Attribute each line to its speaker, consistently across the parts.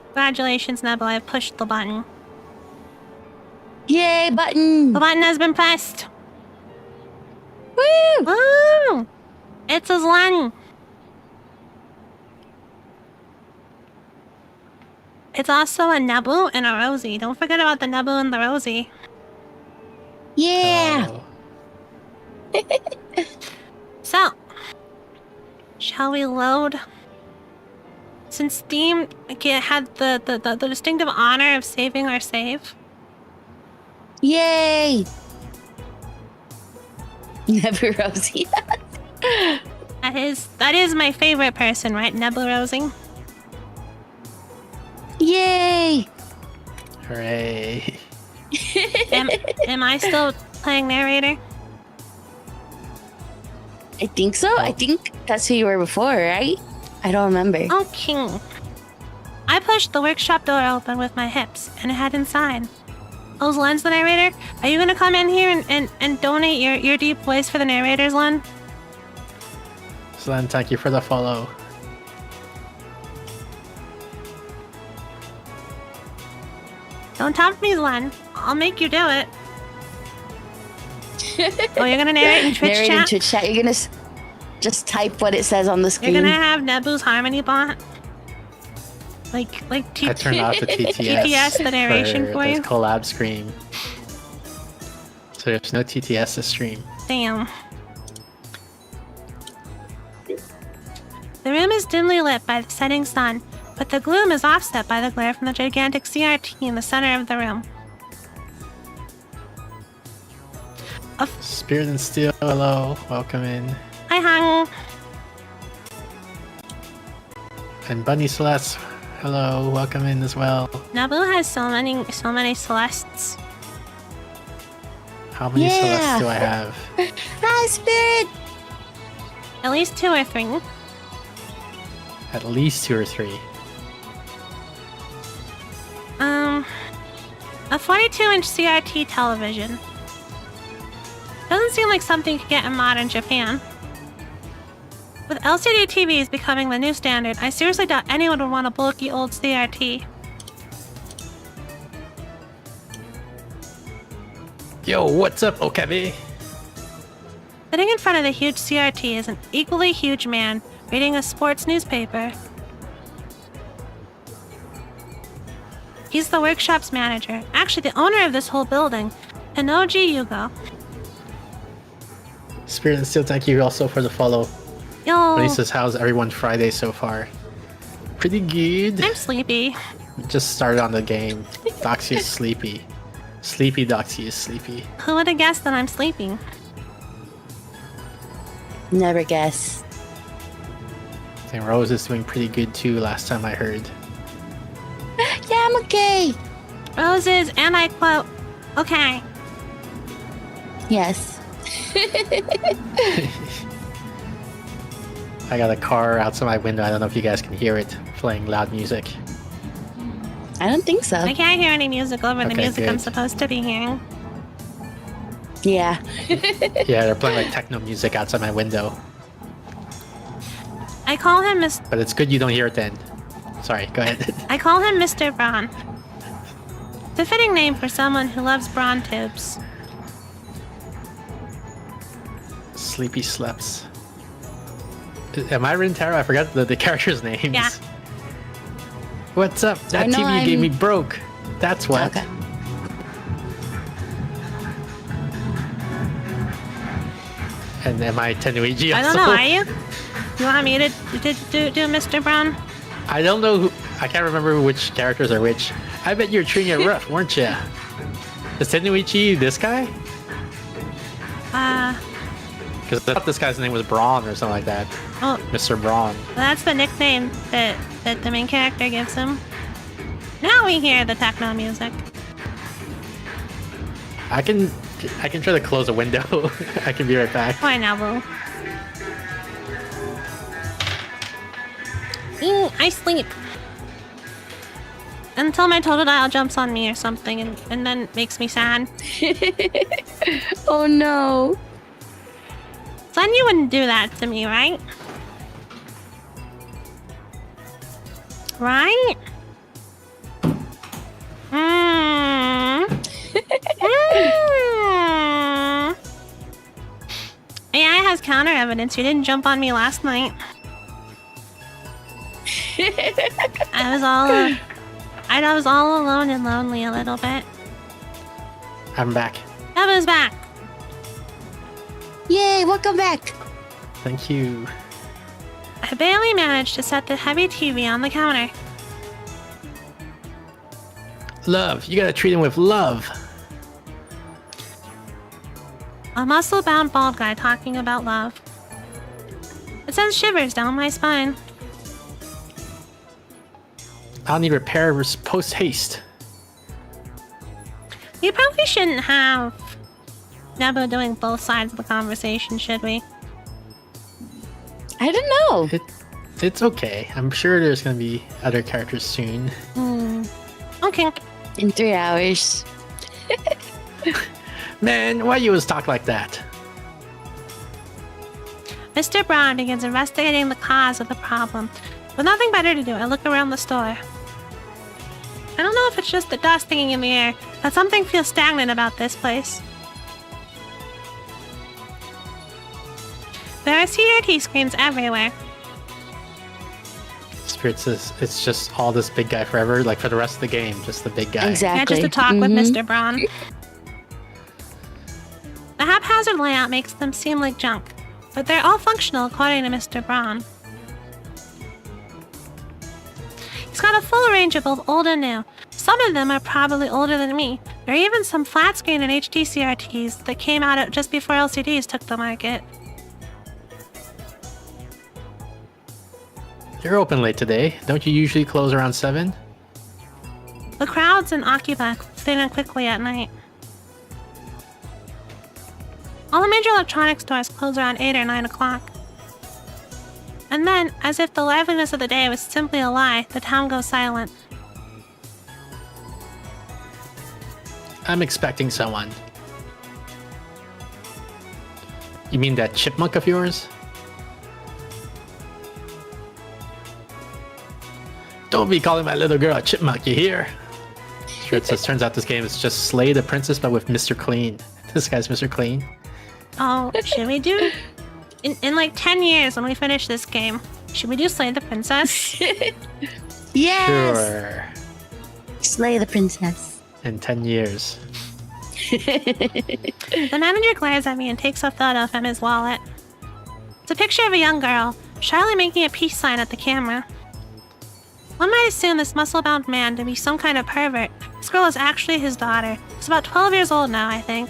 Speaker 1: Congratulations, Nebula. I've pushed the button.
Speaker 2: Yay, button!
Speaker 1: The button has been pressed.
Speaker 2: Woo!
Speaker 1: Woo! It's a Zlen. It's also a Nebu and a Rosie. Don't forget about the Nebu and the Rosie.
Speaker 2: Yeah!
Speaker 1: So, shall we load? Since Steam had the distinctive honor of saving our save.
Speaker 2: Yay! Never Rosie.
Speaker 1: That is my favorite person, right? Nebu Rosie.
Speaker 2: Yay!
Speaker 3: Hooray.
Speaker 1: Am I still playing narrator?
Speaker 2: I think so. I think that's who you were before, right? I don't remember.
Speaker 1: Okay. I pushed the workshop door open with my hips, and it had inside. Oh, Len's the narrator? Are you gonna come in here and donate your deep voice for the narrators, Len?
Speaker 3: Slan, thank you for the follow.
Speaker 1: Don't tempt me, Len. I'll make you do it. Oh, you're gonna narrate in Twitch
Speaker 2: Narrate
Speaker 1: chat?
Speaker 2: in Twitch chat. You're gonna just type what it says on the screen.
Speaker 1: You're gonna have Nebu's Harmony bot? Like
Speaker 3: I turned off the TTS,
Speaker 1: TTS, the narration for you?
Speaker 3: the collab screen. So there's no TTS to stream.
Speaker 1: Damn. The room is dimly lit by the setting sun, but the gloom is offset by the glare from the gigantic CRT in the center of the room.
Speaker 3: Spirit and Steel, hello, welcome in.
Speaker 1: Hi, Hung.
Speaker 3: And Bunny Celeste, hello, welcome in as well.
Speaker 1: Nebu has so many Celestes.
Speaker 3: How many Celestes do I have?
Speaker 2: Hi, Spirit!
Speaker 1: At least 2 or 3.
Speaker 3: At least 2 or 3.
Speaker 1: A 42-inch CRT television. Doesn't seem like something you could get in modern Japan. With LCD TVs becoming the new standard, I seriously doubt anyone would want a bulky old CRT.
Speaker 3: Yo, what's up, Okabe?
Speaker 1: Sitting in front of the huge CRT is an equally huge man reading a sports newspaper. He's the workshop's manager, actually the owner of this whole building, Hinoji Yugo.
Speaker 3: Spirit and Steel, thank you also for the follow.
Speaker 1: Yo,
Speaker 3: When he says, how's everyone Friday so far? Pretty good.
Speaker 1: I'm sleepy.
Speaker 3: Just started on the game. Doxy is sleepy. Sleepy Doxy is sleepy.
Speaker 1: Who would have guessed that I'm sleeping?
Speaker 2: Never guess.
Speaker 3: And Rose is doing pretty good too, last time I heard.
Speaker 2: Yeah, I'm okay.
Speaker 1: Roses, and I quote, okay.
Speaker 2: Yes.
Speaker 3: I got a car outside my window. I don't know if you guys can hear it playing loud music.
Speaker 2: I don't think so.
Speaker 1: I can't hear any music over the
Speaker 3: Okay,
Speaker 1: music I'm
Speaker 3: good.
Speaker 1: supposed to be hearing.
Speaker 2: Yeah.
Speaker 3: Yeah, they're playing like techno music outside my window.
Speaker 1: I call him
Speaker 3: But it's good you don't hear it then. Sorry, go ahead.
Speaker 1: I call him Mr. Braun. It's a fitting name for someone who loves brawn tubes.
Speaker 3: Sleepy Sleps. Am I Rintaro? I forgot the characters' names.
Speaker 1: Yeah.
Speaker 3: What's up? That
Speaker 2: know
Speaker 3: TV you gave
Speaker 2: I'm-
Speaker 3: me broke. That's what.
Speaker 2: Okay.
Speaker 3: And am I Tenuiji
Speaker 1: I
Speaker 3: also?
Speaker 1: don't know, are you? You want me to do Mr. Braun?
Speaker 3: I don't know who. I can't remember which characters are which. I bet you're treating it rough, weren't you? Is Tenuichi this guy? Because I thought this guy's name was Braun or something like that.
Speaker 1: Oh,
Speaker 3: Mr. Braun.
Speaker 1: that's the nickname that the main character gives him. Now we hear the techno music.
Speaker 3: I can try to close a window. I can be right back.
Speaker 1: Why now, boo? I sleep. Until my Totodile jumps on me or something and then makes me sad.
Speaker 2: Oh no.
Speaker 1: Son, you wouldn't do that to me, right? Right? Mm. Mm. AI has counter evidence. You didn't jump on me last night. I was all alone and lonely a little bit.
Speaker 3: I'm back.
Speaker 1: Eva's back.
Speaker 2: Yay, welcome back.
Speaker 3: Thank you.
Speaker 1: I barely managed to set the heavy TV on the counter.
Speaker 3: Love. You gotta treat him with love.
Speaker 1: A muscle-bound bald guy talking about love. It sends shivers down my spine.
Speaker 3: I'll need repairs post haste.
Speaker 1: We probably shouldn't have Nebu doing both sides of the conversation, should we?
Speaker 2: I don't know.
Speaker 3: It's okay. I'm sure there's gonna be other characters soon.
Speaker 1: Okay.
Speaker 2: In 3 hours.
Speaker 3: Man, why you always talk like that?
Speaker 1: Mr. Brown begins investigating the cause of the problem. With nothing better to do, I look around the store. I don't know if it's just the dust hanging in the air, but something feels stagnant about this place. There are CRT screens everywhere.
Speaker 3: Spirits is it's just all this big guy forever, like for the rest of the game, just the big guy.
Speaker 2: Exactly.
Speaker 1: Yeah, just to talk with Mr. Braun. The haphazard layout makes them seem like junk, but they're all functional according to Mr. Braun. He's got a full range of both old and new. Some of them are probably older than me. There are even some flat screen and HD CRTs that came out just before LCDs took the market.
Speaker 3: You're open late today. Don't you usually close around 7?
Speaker 1: The crowds in Occupy thin and quickly at night. All the major electronics stores close around 8 or 9 o'clock. And then, as if the liveliness of the day was simply a lie, the town goes silent.
Speaker 3: I'm expecting someone. You mean that chipmunk of yours? Don't be calling my little girl a chipmunk, you hear? Sure, it says, turns out this game is just Slay the Princess, but with Mr. Clean. This guy's Mr. Clean.
Speaker 1: Oh, should we do... In like 10 years when we finish this game, should we do Slay the Princess?
Speaker 2: Yes!
Speaker 3: Sure.
Speaker 2: Slay the princess.
Speaker 3: In 10 years.
Speaker 1: The manager glares at me and takes a photo from his wallet. It's a picture of a young girl, shyly making a peace sign at the camera. One might assume this muscle-bound man to be some kind of pervert. This girl is actually his daughter. She's about 12 years old now, I think.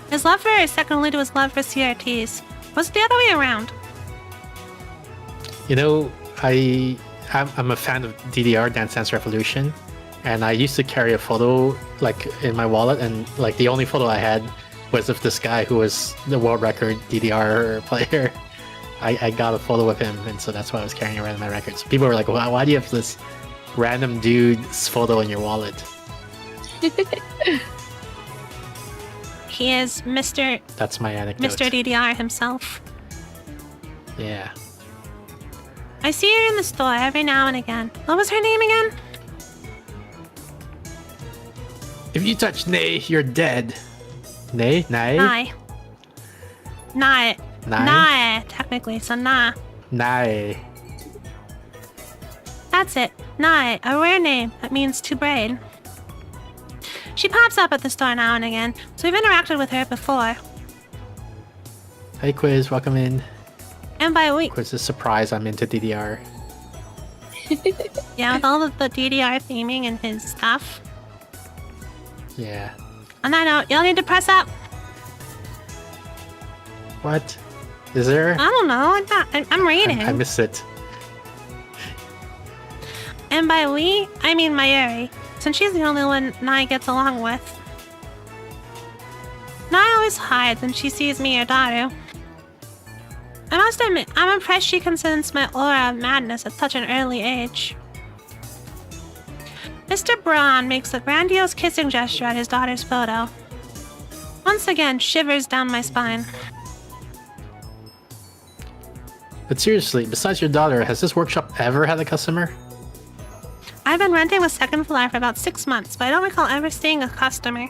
Speaker 1: His love for her is second only to his love for CRTs. Was it the other way around?
Speaker 3: You know, I'm a fan of DDR, Dance Dance Revolution, and I used to carry a photo like in my wallet, and like the only photo I had was of this guy who was the world record DDR player. I got a photo of him, and so that's why I was carrying around my records. People were like, why do you have this random dude's photo in your wallet?
Speaker 1: He is Mr.
Speaker 3: That's my anecdote.
Speaker 1: Mr. DDR himself.
Speaker 3: Yeah.
Speaker 1: I see her in the store every now and again. What was her name again?
Speaker 3: If you touch Nay, you're dead. Nay? Nay?
Speaker 1: Nai. Nai.
Speaker 3: Nai?
Speaker 1: Nai, technically, so nah.
Speaker 3: Nay.
Speaker 1: That's it. Nai, a rare name that means to braid. She pops up at the store now and again, so we've interacted with her before.
Speaker 3: Hey Quiz, welcome in.
Speaker 1: And by week,
Speaker 3: Quiz is surprised I'm into DDR.
Speaker 1: yeah, with all of the DDR theming and his stuff.
Speaker 3: Yeah.
Speaker 1: On that note, y'all need to press up.
Speaker 3: What? Is there?
Speaker 1: I don't know. I'm reading.
Speaker 3: I missed it.
Speaker 1: And by we, I mean Mayuri, since she's the only one Nai gets along with. Nai always hides when she sees me or Daru. I must admit, I'm impressed she can sense my aura of madness at such an early age. Mr. Braun makes a grandiose kissing gesture at his daughter's photo. Once again, shivers down my spine.
Speaker 3: But seriously, besides your daughter, has this workshop ever had a customer?
Speaker 1: I've been renting the second floor for about 6 months, but I don't recall ever seeing a customer.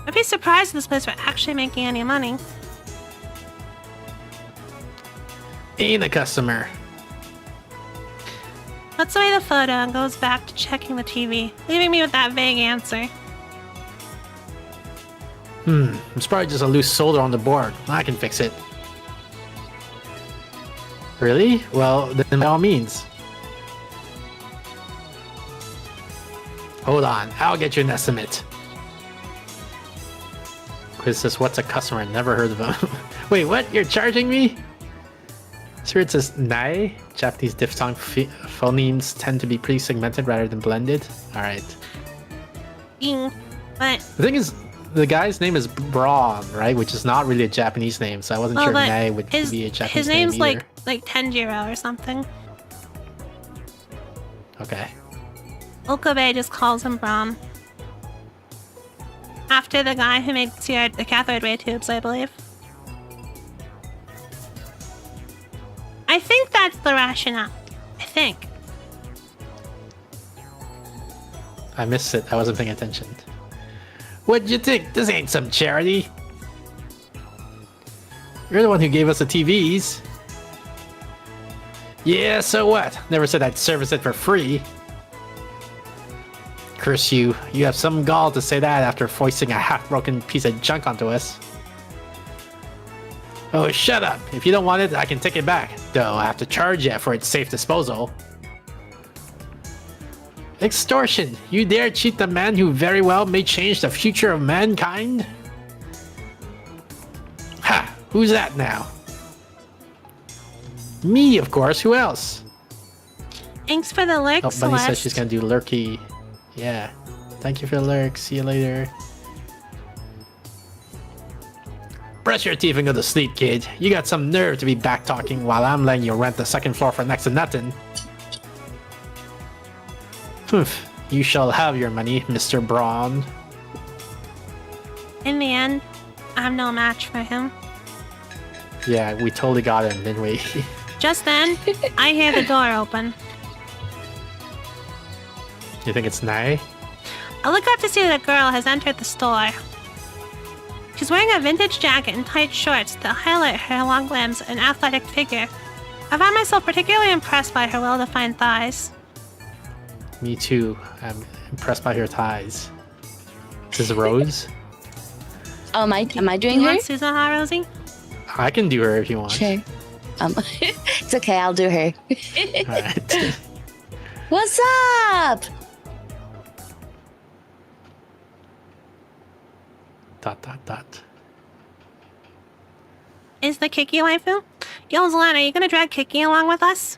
Speaker 1: I'd be surprised if this place were actually making any money.
Speaker 3: Ain't a customer.
Speaker 1: Puts away the photo and goes back to checking the TV, leaving me with that vague answer.
Speaker 3: It's probably just a loose solder on the board. I can fix it. Really? Well, then by all means. Hold on, I'll get you an estimate. Quiz says, what's a customer? Never heard of him. Wait, what? You're charging me? Spirit says, Nai. Japanese diphthong phonemes tend to be pretty segmented rather than blended. Alright.
Speaker 1: But
Speaker 3: The thing is, the guy's name is Braun, right? Which is not really a Japanese name, so I wasn't sure
Speaker 1: but
Speaker 3: Nai would be a Japanese
Speaker 1: his
Speaker 3: name
Speaker 1: name's
Speaker 3: either.
Speaker 1: like Tenjiro or something.
Speaker 3: Okay.
Speaker 1: Okabe just calls him Braun. After the guy who made the cathode ray tubes, I believe. I think that's the rationale. I think.
Speaker 3: I missed it. I wasn't paying attention. What'd you think? This ain't some charity. You're the one who gave us the TVs. Yeah, so what? Never said I'd service it for free. Curse you. You have some gall to say that after foisting a half-broken piece of junk onto us. Oh, shut up. If you don't want it, I can take it back. Though I have to charge you for its safe disposal. Extortion! You dare cheat the man who very well may change the future of mankind? Ha! Who's that now? Me, of course. Who else?
Speaker 1: Thanks for the lurk,
Speaker 3: Oh, Bunny says
Speaker 1: Celeste.
Speaker 3: she's gonna do lurky. Yeah. Thank you for the lurk. See you later. Brush your teeth and go to sleep, kid. You got some nerve to be back talking while I'm letting you rent the second floor for next to nothing. Poof. You shall have your money, Mr. Braun.
Speaker 1: In the end, I'm no match for him.
Speaker 3: Yeah, we totally got him, didn't we?
Speaker 1: Just then, I hear the door open.
Speaker 3: You think it's Nai?
Speaker 1: I look up to see that a girl has entered the store. She's wearing a vintage jacket and tight shorts that highlight her long limbs and athletic figure. I find myself particularly impressed by her well-defined thighs.
Speaker 3: Me too. I'm impressed by her thighs. This is Rose.
Speaker 2: Oh, am I doing
Speaker 1: You
Speaker 2: her?
Speaker 1: want Suzuha, Rosie?
Speaker 3: I can do her if you want.
Speaker 2: Sure. It's okay. I'll do her.
Speaker 3: Alright.
Speaker 2: What's up? ...
Speaker 1: Is the Kiki waifu? Yo, Zelena, are you gonna drag Kiki along with us?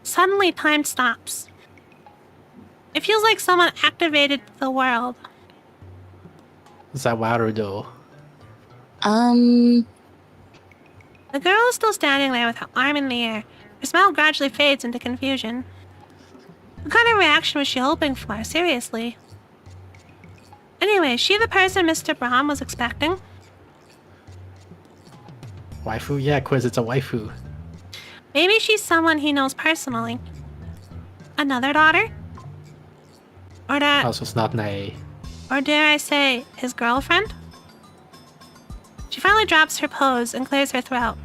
Speaker 1: Suddenly, time stops. It feels like someone activated the world.
Speaker 3: Is that Warudo?
Speaker 1: The girl is still standing there with her arm in the air. Her smile gradually fades into confusion. What kind of reaction was she hoping for? Seriously. Anyway, is she the person Mr. Braun was expecting?
Speaker 3: Waifu? Yeah, Quiz, it's a waifu.
Speaker 1: Maybe she's someone he knows personally. Another daughter?
Speaker 3: Also, it's not Nai.
Speaker 1: Or dare I say, his girlfriend? She finally drops her pose and clears her throat.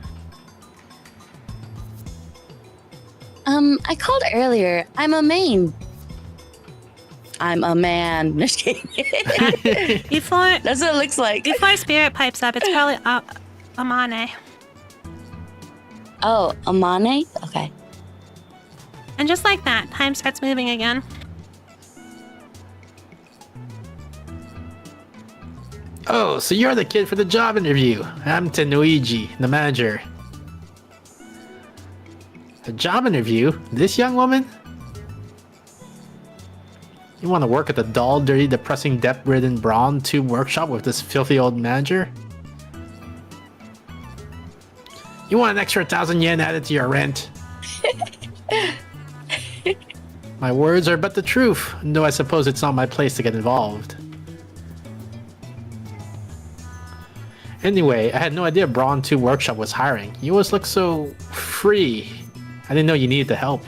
Speaker 2: I called earlier. I'm a main. I'm a man. Just kidding.
Speaker 1: Before
Speaker 2: That's what it looks like.
Speaker 1: Spirit pipes up, it's probably Amane.
Speaker 2: Oh, Amane? Okay.
Speaker 1: And just like that, time starts moving again.
Speaker 3: Oh, so you're the kid for the job interview. I'm Tenuiji, the manager. A job interview? This young woman? You want to work at the dull, dirty, depressing, debt-ridden Braun Tube workshop with this filthy old manager? You want an extra 1,000 yen added to your rent? My words are but the truth, though I suppose it's not my place to get involved. Anyway, I had no idea Brawn 2 Workshop was hiring. You always look so free. I didn't know you needed the help.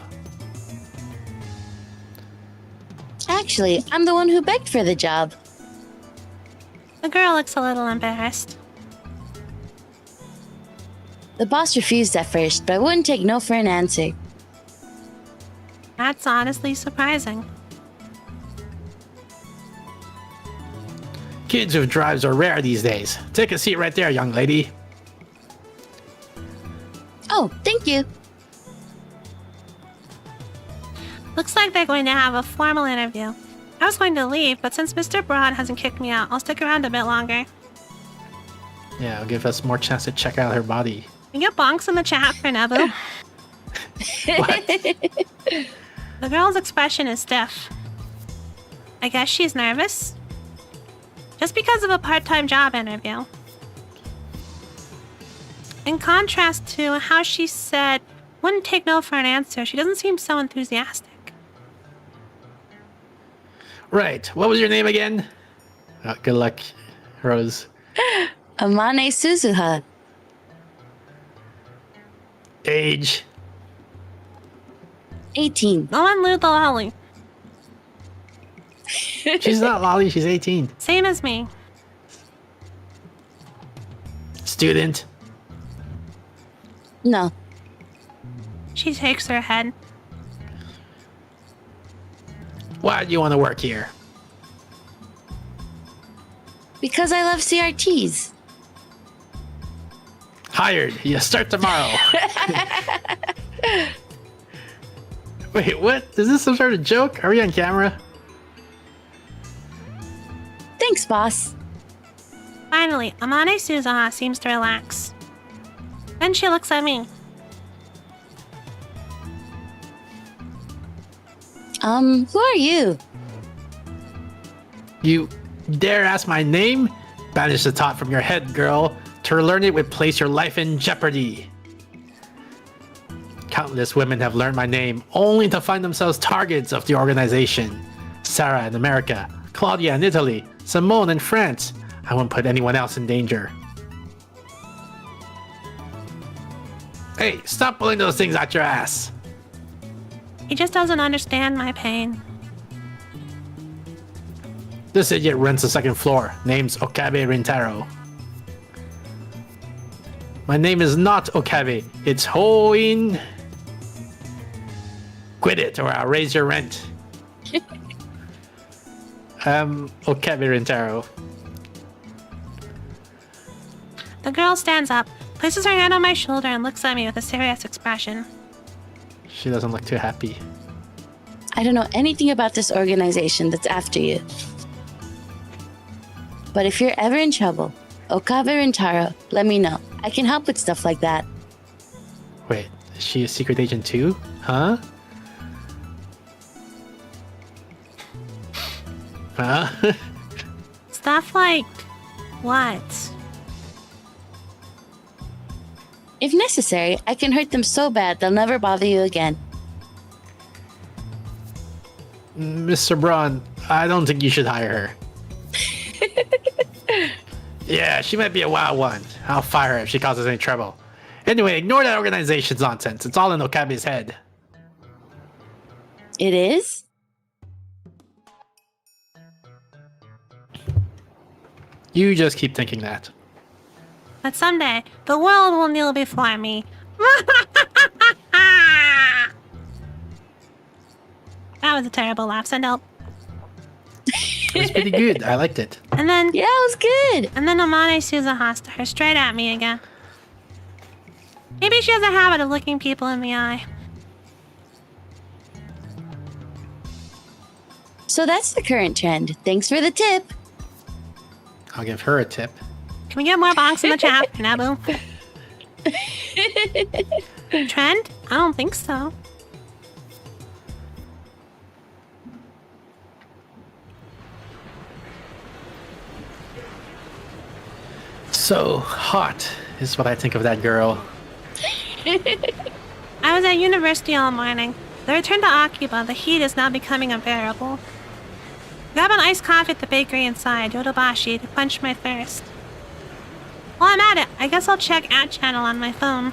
Speaker 2: Actually, I'm the one who begged for the job.
Speaker 1: The girl looks a little embarrassed.
Speaker 2: The boss refused at first, but I wouldn't take no for an answer.
Speaker 1: That's honestly surprising.
Speaker 3: Kids with drives are rare these days. Take a seat right there, young lady.
Speaker 2: Oh, thank you.
Speaker 1: Looks like they're going to have a formal interview. I was going to leave, but since Mr. Broad hasn't kicked me out, I'll stick around a bit longer.
Speaker 3: Yeah, it'll give us more chance to check out her body.
Speaker 1: We get bonks in the chat for Nebu.
Speaker 3: What?
Speaker 1: The girl's expression is stiff. I guess she's nervous. Just because of a part-time job interview. In contrast to how she said, wouldn't take no for an answer, she doesn't seem so enthusiastic.
Speaker 3: Right, what was your name again? Oh, good luck, Rose.
Speaker 2: Amane Suzuha.
Speaker 3: Age?
Speaker 2: 18.
Speaker 1: No one lewd the lolly.
Speaker 3: She's not Lolly, she's 18.
Speaker 1: Same as me.
Speaker 3: Student?
Speaker 2: No.
Speaker 1: She shakes her head.
Speaker 3: Why do you want to work here?
Speaker 2: Because I love CRTs.
Speaker 3: Hired. You start tomorrow. Wait, what? Is this some sort of joke? Are we on camera?
Speaker 2: Thanks, boss.
Speaker 1: Finally, Amane Suzuha seems to relax. Then she looks at me.
Speaker 2: Who are you?
Speaker 3: You dare ask my name? Banish the thought from your head, girl. To learn it would place your life in jeopardy. Countless women have learned my name only to find themselves targets of the organization. Sarah in America, Claudia in Italy, Simone in France. I won't put anyone else in danger. Hey, stop pulling those things out your ass.
Speaker 1: He just doesn't understand my pain.
Speaker 3: This idiot rents the second floor. Name's Okabe Rintaro. My name is not Okabe. It's Hoin. Quit it or I'll raise your rent. Okabe Rintaro.
Speaker 1: The girl stands up, places her hand on my shoulder, and looks at me with a serious expression.
Speaker 3: She doesn't look too happy.
Speaker 2: I don't know anything about this organization that's after you. But if you're ever in trouble, Okabe Rintaro, let me know. I can help with stuff like that.
Speaker 3: Wait, is she a secret agent too? Huh? Huh?
Speaker 1: Stuff like what?
Speaker 2: If necessary, I can hurt them so bad they'll never bother you again.
Speaker 3: Mr. Braun, I don't think you should hire her. Yeah, she might be a wild one. I'll fire her if she causes any trouble. Anyway, ignore that organization's nonsense. It's all in Okabe's head.
Speaker 2: It is?
Speaker 3: You just keep thinking that.
Speaker 1: But someday, the world will kneel before me. That was a terrible laugh, so nope.
Speaker 3: It was pretty good. I liked it.
Speaker 1: And then,
Speaker 2: Yeah, it was good.
Speaker 1: and then Amane Suzuha stares straight at me again. Maybe she has a habit of looking people in the eye.
Speaker 2: So that's the current trend. Thanks for the tip.
Speaker 3: I'll give her a tip.
Speaker 1: Can we get more bonks in the chat, Nabu? Trend? I don't think so.
Speaker 3: So hot is what I think of that girl.
Speaker 1: I was at university all morning. The return to Akiba, the heat is now becoming unbearable. Grab an iced coffee at the bakery inside, Yodobashi, to quench my thirst. While I'm at it, I guess I'll check @channel on my phone.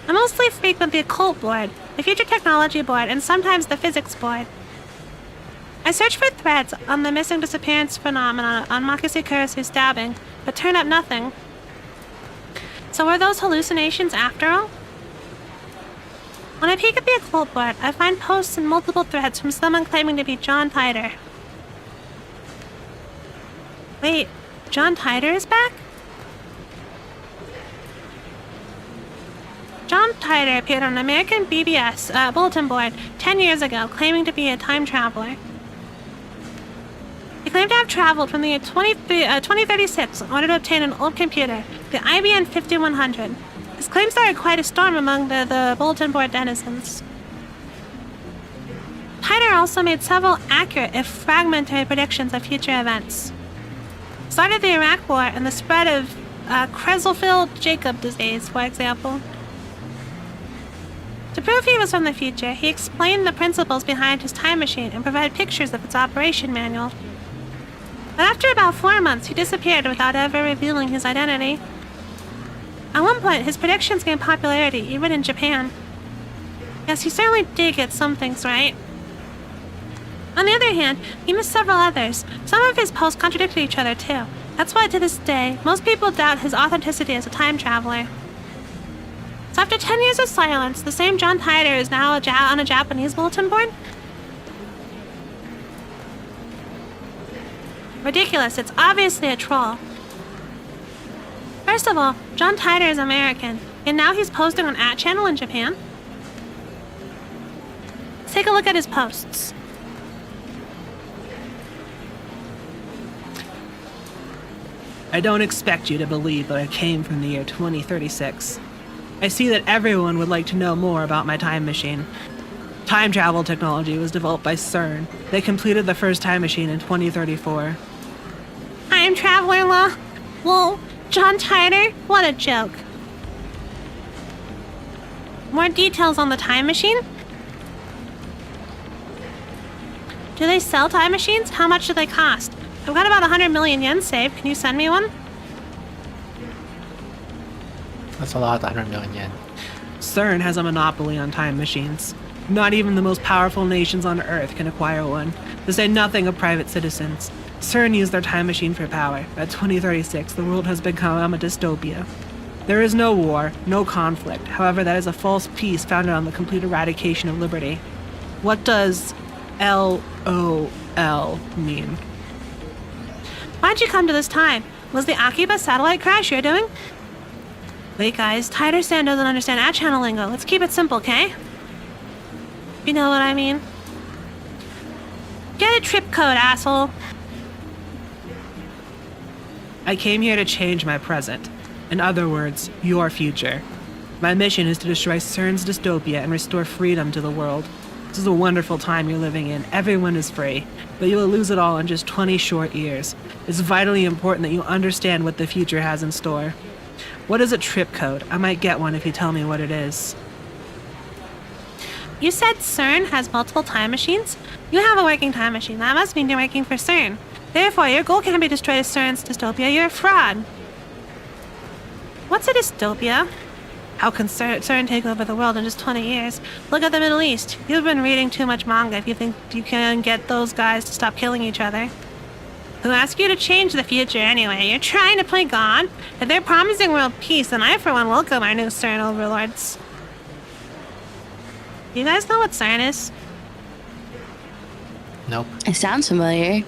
Speaker 1: I mostly frequent the occult board, the future technology board, and sometimes the physics board. I search for threads on the missing disappearance phenomenon on Makase Kurasu's stabbing, but turn up nothing. So were those hallucinations after all? When I peek at the occult board, I find posts in multiple threads from someone claiming to be John Titor. Wait, John Titor is back? John Titor appeared on an American BBS bulletin board 10 years ago, claiming to be a time traveler. He claimed to have traveled from the year 2036 in order to obtain an old computer, the IBM 5100. His claim started quite a storm among the bulletin board denizens. Titor also made several accurate, if fragmentary, predictions of future events. Started the Iraq War and the spread of Creutzfeldt-Jakob disease, for example. To prove he was from the future, he explained the principles behind his time machine and provided pictures of its operation manual. But after about 4 months, he disappeared without ever revealing his identity. At one point, his predictions gained popularity, even in Japan. Yes, he certainly did get some things right. On the other hand, he missed several others. Some of his posts contradicted each other, too. That's why, to this day, most people doubt his authenticity as a time traveler. So after 10 years of silence, the same John Titor is now on a Japanese bulletin board? Ridiculous, it's obviously a troll. First of all, John Titor is American, and now he's posting on @channel in Japan? Let's take a look at his posts.
Speaker 4: I don't expect you to believe that I came from the year 2036. I see that everyone would like to know more about my time machine. Time travel technology was developed by CERN. They completed the first time machine in 2034.
Speaker 1: Time traveler law? Whoa, John Titor? What a joke. More details on the time machine? Do they sell time machines? How much do they cost? I've got about 100 million yen saved. Can you send me one?
Speaker 3: That's a lot, 100 million yen.
Speaker 4: CERN has a monopoly on time machines. Not even the most powerful nations on Earth can acquire one, to say nothing of private citizens. CERN used their time machine for power. By 2036, the world has become a dystopia. There is no war, no conflict. However, that is a false peace founded on the complete eradication of liberty. What does LOL mean?
Speaker 1: Why'd you come to this time? Was the Akiba satellite crash you're doing? Wait guys, Titor-san doesn't understand @channel lingo. Let's keep it simple, okay? You know what I mean? Get a trip code, asshole.
Speaker 4: I came here to change my present. In other words, your future. My mission is to destroy CERN's dystopia and restore freedom to the world. This is a wonderful time you're living in. Everyone is free, but you will lose it all in just 20 short years. It's vitally important that you understand what the future has in store. What is a trip code? I might get one if you tell me what it is.
Speaker 1: You said CERN has multiple time machines? You have a working time machine. That must mean you're working for CERN. Therefore, your goal can't be to destroy CERN's dystopia. You're a fraud. What's a dystopia? How can CERN take over the world in just 20 years? Look at the Middle East. You've been reading too much manga if you think you can get those guys to stop killing each other. Who asked you to change the future anyway? You're trying to play God? If they're promising world peace, then I for one welcome our new CERN overlords. You guys know what CERN is?
Speaker 3: Nope.
Speaker 2: It sounds familiar.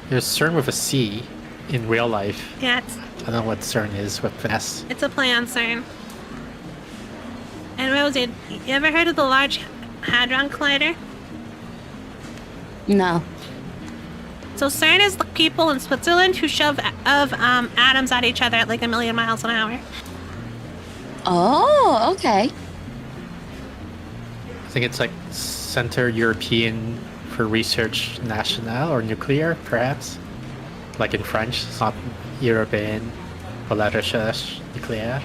Speaker 3: There's CERN with a C in real life.
Speaker 1: Yeah,
Speaker 3: I don't know what CERN is with an S.
Speaker 1: it's a play on CERN. And Rosie, you ever heard of the Large Hadron Collider?
Speaker 2: No.
Speaker 1: So CERN is the people in Switzerland who shove atoms at each other at like 1,000,000 miles an hour.
Speaker 2: Oh, okay.
Speaker 3: I think it's like Center European for Research National or Nuclear, perhaps. Like in French, it's not European pour la recherche nucléaire.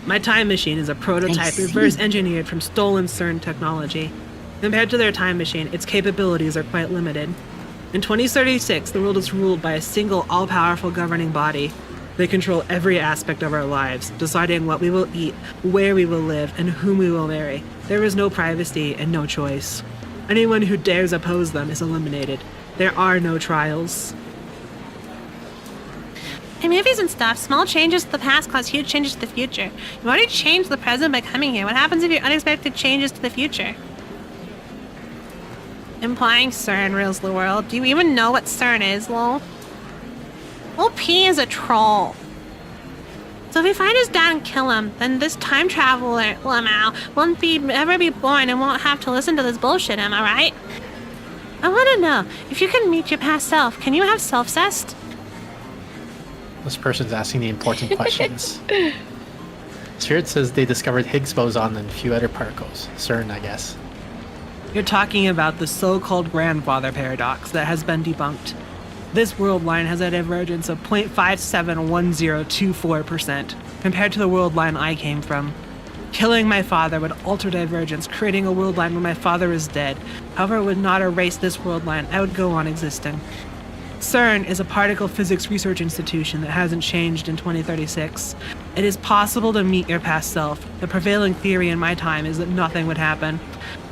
Speaker 4: My time machine is a prototype
Speaker 2: see.
Speaker 4: reverse engineered from stolen CERN technology. Compared to their time machine, its capabilities are quite limited. In 2036, the world is ruled by a single all-powerful governing body. They control every aspect of our lives, deciding what we will eat, where we will live, and whom we will marry. There is no privacy and no choice. Anyone who dares oppose them is eliminated. There are no trials.
Speaker 1: In movies and stuff, small changes to the past cause huge changes to the future. You already changed the present by coming here. What happens if your unexpected changes to the future? Implying CERN rules the world. Do you even know what CERN is, lol? OP is a troll. So if we find his dad and kill him, then this time traveler, Lamau, won't ever be born and won't have to listen to this bullshit, am I right? I want to know, if you can meet your past self, can you have self-cest?
Speaker 3: This person's asking the important questions. Spirit says they discovered Higgs boson and a few other particles. CERN, I guess.
Speaker 4: You're talking about the so-called grandfather paradox that has been debunked. This world line has a divergence of 0.571024% compared to the world line I came from. Killing my father would alter divergence, creating a world line where my father is dead. However, it would not erase this world line. I would go on existing. CERN is a particle physics research institution that hasn't changed in 2036. It is possible to meet your past self. The prevailing theory in my time is that nothing would happen.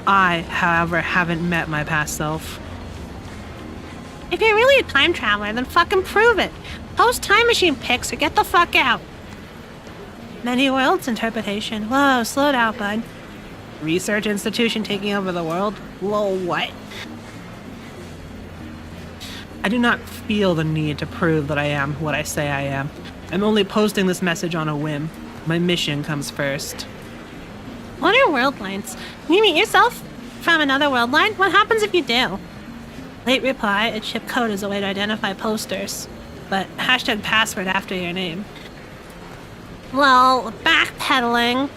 Speaker 4: I, however, haven't met my past self.
Speaker 1: If you're really a time traveler, then fucking prove it. Post time machine pics or get the fuck out. Many worlds interpretation. Whoa, slow down, bud. Research institution taking over the world? Lol, what?
Speaker 4: I do not feel the need to prove that I am what I say I am. I'm only posting this message on a whim. My mission comes first.
Speaker 1: What are world lines? Can you meet yourself from another world line? What happens if you do? Late reply, a chip code is a way to identify posters. But hashtag password after your name. Well, backpedaling.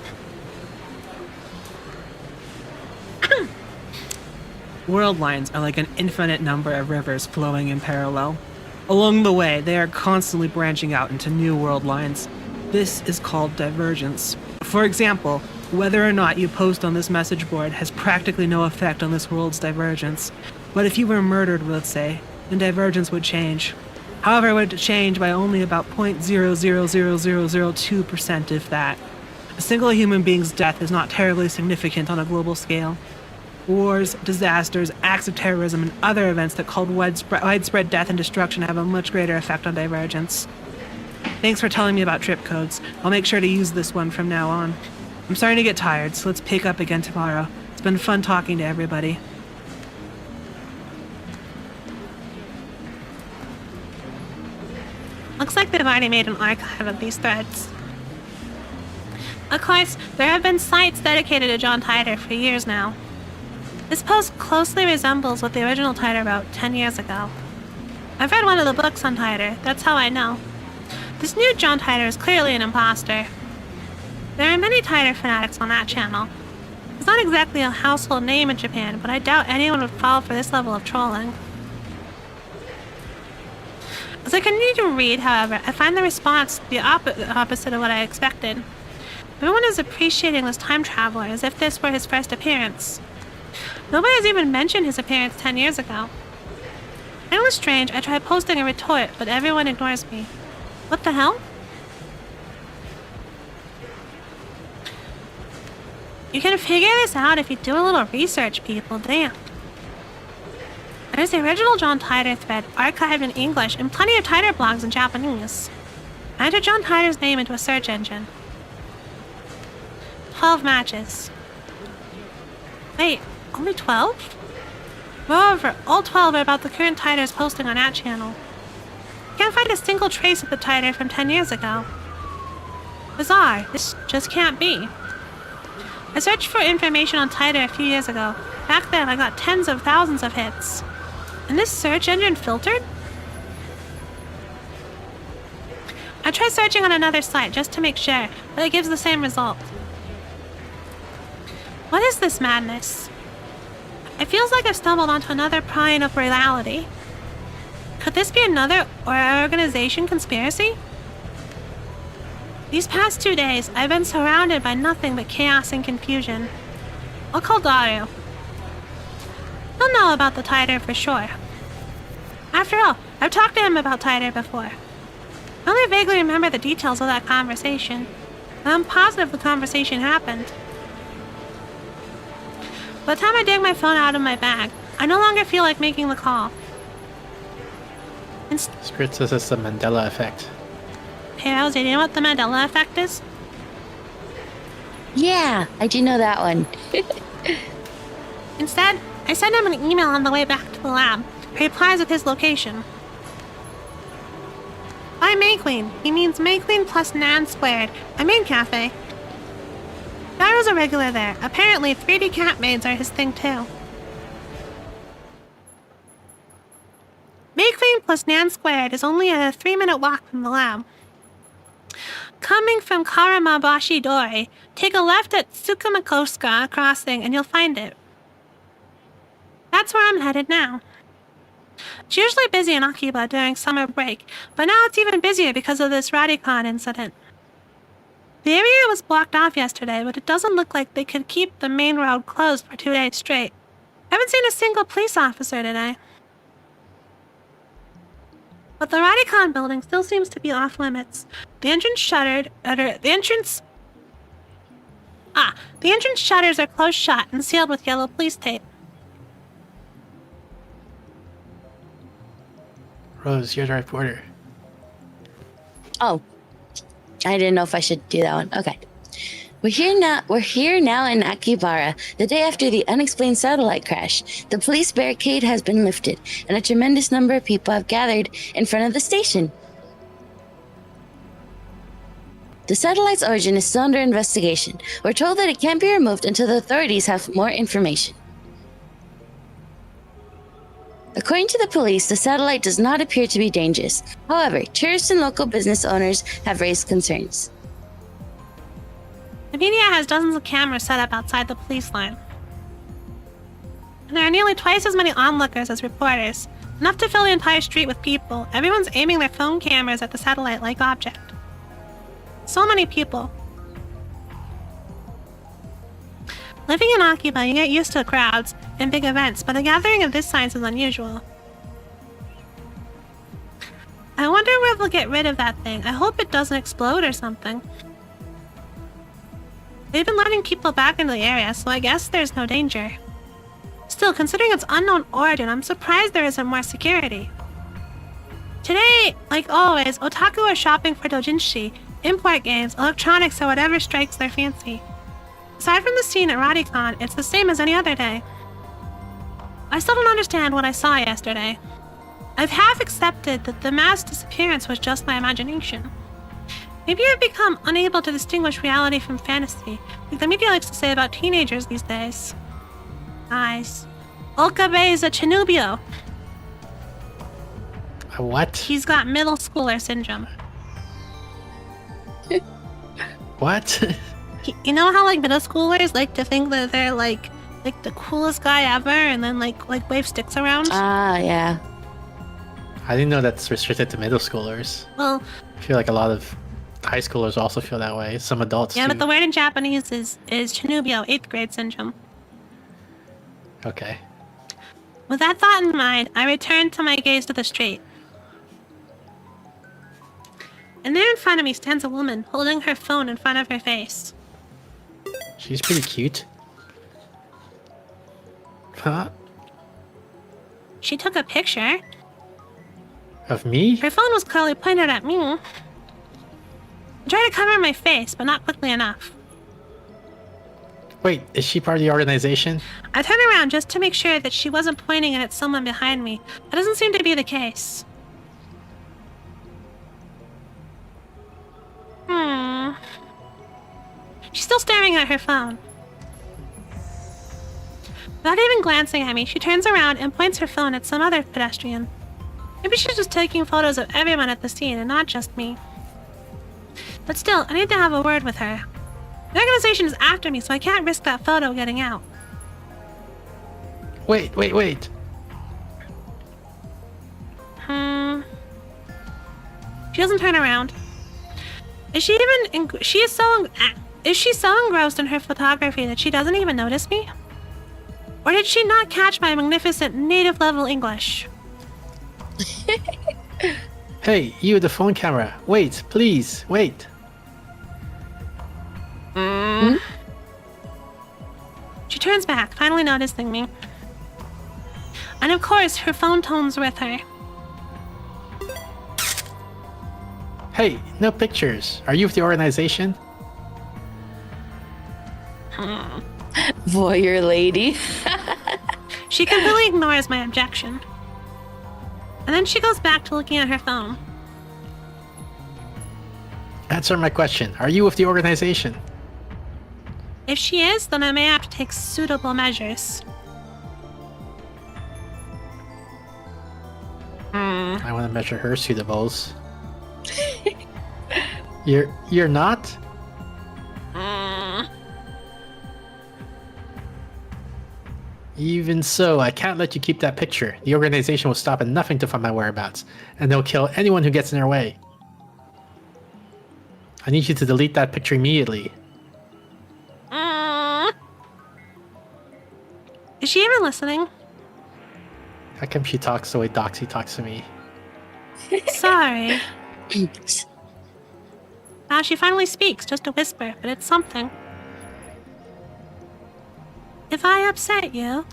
Speaker 4: World lines are like an infinite number of rivers flowing in parallel. Along the way, they are constantly branching out into new world lines. This is called divergence. For example, whether or not you post on this message board has practically no effect on this world's divergence. But if you were murdered, let's say, then divergence would change. However, it would change by only about 0.000002%, if that. A single human being's death is not terribly significant on a global scale. Wars, disasters, acts of terrorism, and other events that cause widespread death and destruction have a much greater effect on divergence. Thanks for telling me about trip codes. I'll make sure to use this one from now on. I'm starting to get tired, so let's pick up again tomorrow. It's been fun talking to everybody.
Speaker 1: Looks like they've already made an archive of these threads. Of course, there have been sites dedicated to John Titor for years now. This post closely resembles what the original Titor wrote 10 years ago. I've read one of the books on Titor, that's how I know. This new John Titor is clearly an imposter. There are many Titor fanatics on that channel. It's not exactly a household name in Japan, but I doubt anyone would fall for this level of trolling. As I continue to read, however, I find the response the opposite of what I expected. Everyone is appreciating this time traveler as if this were his first appearance. Nobody has even mentioned his appearance 10 years ago. It was strange. I tried posting a retort, but everyone ignores me. What the hell? You can figure this out if you do a little research, people. Damn. There's the original John Titor thread archived in English and plenty of Titor blogs in Japanese. I entered John Titor's name into a search engine. 12 matches. Wait, only 12? Moreover, all 12 are about the current Titor's posting on that channel. Can't find a single trace of the Titor from 10 years ago. Bizarre, this just can't be. I searched for information on Titor a few years ago. Back then, I got tens of thousands of hits. And this search engine filtered? I tried searching on another site just to make sure, but it gives the same result. What is this madness? It feels like I've stumbled onto another plane of reality. Could this be another organization conspiracy? These past 2 days, I've been surrounded by nothing but chaos and confusion. I'll call Dario. He'll know about the Titor for sure. After all, I've talked to him about Titor before. I only vaguely remember the details of that conversation, and I'm positive the conversation happened. By the time I dig my phone out of my bag, I no longer feel like making the call.
Speaker 3: Spirit says it's the Mandela effect.
Speaker 1: Hey, Rosie, do you know what the Mandela effect is?
Speaker 2: Yeah, I do know that one.
Speaker 1: Instead, I send him an email on the way back to the lab. He replies with his location. By May Queen, he means May Queen plus Nan squared, a maid cafe. Gyro's a regular there. Apparently, 3D cat maids are his thing too. May Queen plus Nan squared is only a 3-minute walk from the lab. Coming from Karamabashi Dori, take a left at Tsukumakoska crossing and you'll find it. That's where I'm headed now. It's usually busy in Akiba during summer break, but now it's even busier because of this Radicon incident. The area was blocked off yesterday, but it doesn't look like they could keep the main road closed for 2 days straight. I haven't seen a single police officer today. But the Radicon building still seems to be off limits. The entrance shuttered. The entrance shutters are closed shut and sealed with yellow police tape.
Speaker 3: Rose, you're the reporter.
Speaker 2: Oh, I didn't know if I should do that one. Okay. We're here now in Akibara, the day after the unexplained satellite crash. The police barricade has been lifted, and a tremendous number of people have gathered in front of the station. The satellite's origin is still under investigation. We're told that it can't be removed until the authorities have more information. According to the police, the satellite does not appear to be dangerous. However, tourists and local business owners have raised concerns.
Speaker 1: The media has dozens of cameras set up outside the police line. And there are nearly twice as many onlookers as reporters, enough to fill the entire street with people. Everyone's aiming their phone cameras at the satellite-like object. So many people. Living in Akiba, you get used to crowds and big events, but a gathering of this size is unusual. I wonder where they'll get rid of that thing. I hope it doesn't explode or something. They've been letting people back into the area, so I guess there's no danger. Still, considering its unknown origin, I'm surprised there isn't more security. Today, like always, otaku are shopping for doujinshi, import games, electronics, or whatever strikes their fancy. Aside from the scene at Radicon, it's the same as any other day. I still don't understand what I saw yesterday. I've half accepted that the mass disappearance was just my imagination. Maybe I've become unable to distinguish reality from fantasy, like the media likes to say about teenagers these days. Guys, Okabe is a Chinubio.
Speaker 3: A what?
Speaker 1: He's got middle schooler syndrome.
Speaker 3: What?
Speaker 1: You know how like middle schoolers like to think that they're like the coolest guy ever, and then like wave sticks around?
Speaker 2: Ah, yeah.
Speaker 3: I didn't know that's restricted to middle schoolers.
Speaker 1: Well,
Speaker 3: I feel like a lot of high schoolers also feel that way. Some adults
Speaker 1: yeah,
Speaker 3: too.
Speaker 1: but the word in Japanese is Chinubio, 8th grade syndrome.
Speaker 3: Okay.
Speaker 1: With that thought in mind, I returned to my gaze to the street. And there in front of me stands a woman holding her phone in front of her face.
Speaker 3: She's pretty cute. Huh?
Speaker 1: She took a picture.
Speaker 3: Of me?
Speaker 1: Her phone was clearly pointed at me. I tried to cover my face, but not quickly enough.
Speaker 3: Wait, is she part of the organization?
Speaker 1: I turned around just to make sure that she wasn't pointing it at someone behind me. That doesn't seem to be the case. She's still staring at her phone. Without even glancing at me, she turns around and points her phone at some other pedestrian. Maybe she's just taking photos of everyone at the scene and not just me. But still, I need to have a word with her. The organization is after me, so I can't risk that photo getting out.
Speaker 3: Wait.
Speaker 1: She doesn't turn around. Is she so engrossed in her photography that she doesn't even notice me? Or did she not catch my magnificent native level English?
Speaker 3: Hey, you with the phone camera. Wait, please, wait.
Speaker 1: She turns back, finally noticing me. And of course, her phone tone's with her.
Speaker 3: Hey, no pictures. Are you with the organization?
Speaker 2: Voyeur lady.
Speaker 1: She completely ignores my objection. And then she goes back to looking at her phone.
Speaker 3: Answer my question. Are you with the organization?
Speaker 1: If she is, then I may have to take suitable measures.
Speaker 3: I want to measure her suitables. You're not? Even so, I can't let you keep that picture. The organization will stop at nothing to find my whereabouts, and they'll kill anyone who gets in their way. I need you to delete that picture immediately.
Speaker 1: Is she even listening?
Speaker 3: How come she talks the way Doxy talks to me?
Speaker 1: Sorry. Now she finally speaks, just a whisper, but it's something. If I upset you...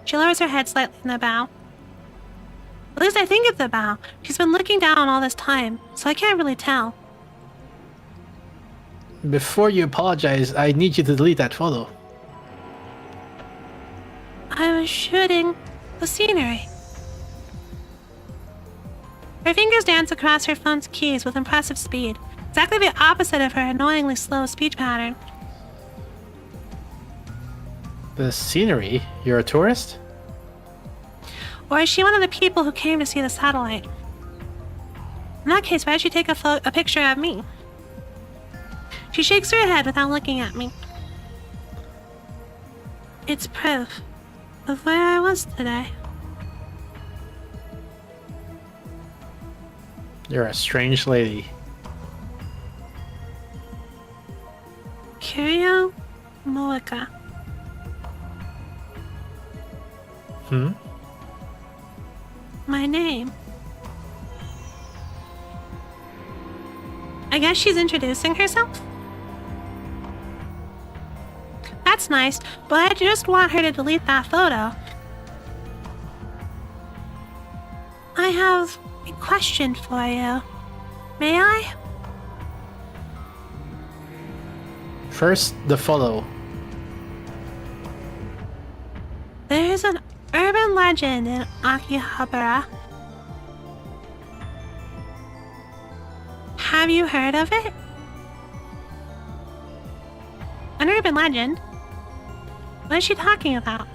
Speaker 1: She lowers her head slightly in the bow. At least I think it's a bow. She's been looking down all this time, so I can't really tell.
Speaker 3: Before you apologize, I need you to delete that photo.
Speaker 1: I was shooting the scenery. Her fingers dance across her phone's keys with impressive speed, exactly the opposite of her annoyingly slow speech pattern.
Speaker 3: The scenery? You're a tourist?
Speaker 1: Or is she one of the people who came to see the satellite? In that case, why did she take a picture of me? She shakes her head without looking at me. It's proof of where I was today.
Speaker 3: You're a strange lady.
Speaker 1: Curio Moeka. My name. I guess she's introducing herself? That's nice, but I just want her to delete that photo. I have a question for you. May I?
Speaker 3: First, the photo.
Speaker 1: There is an urban legend in Akihabara. Have you heard of it? An urban legend? What is she talking about?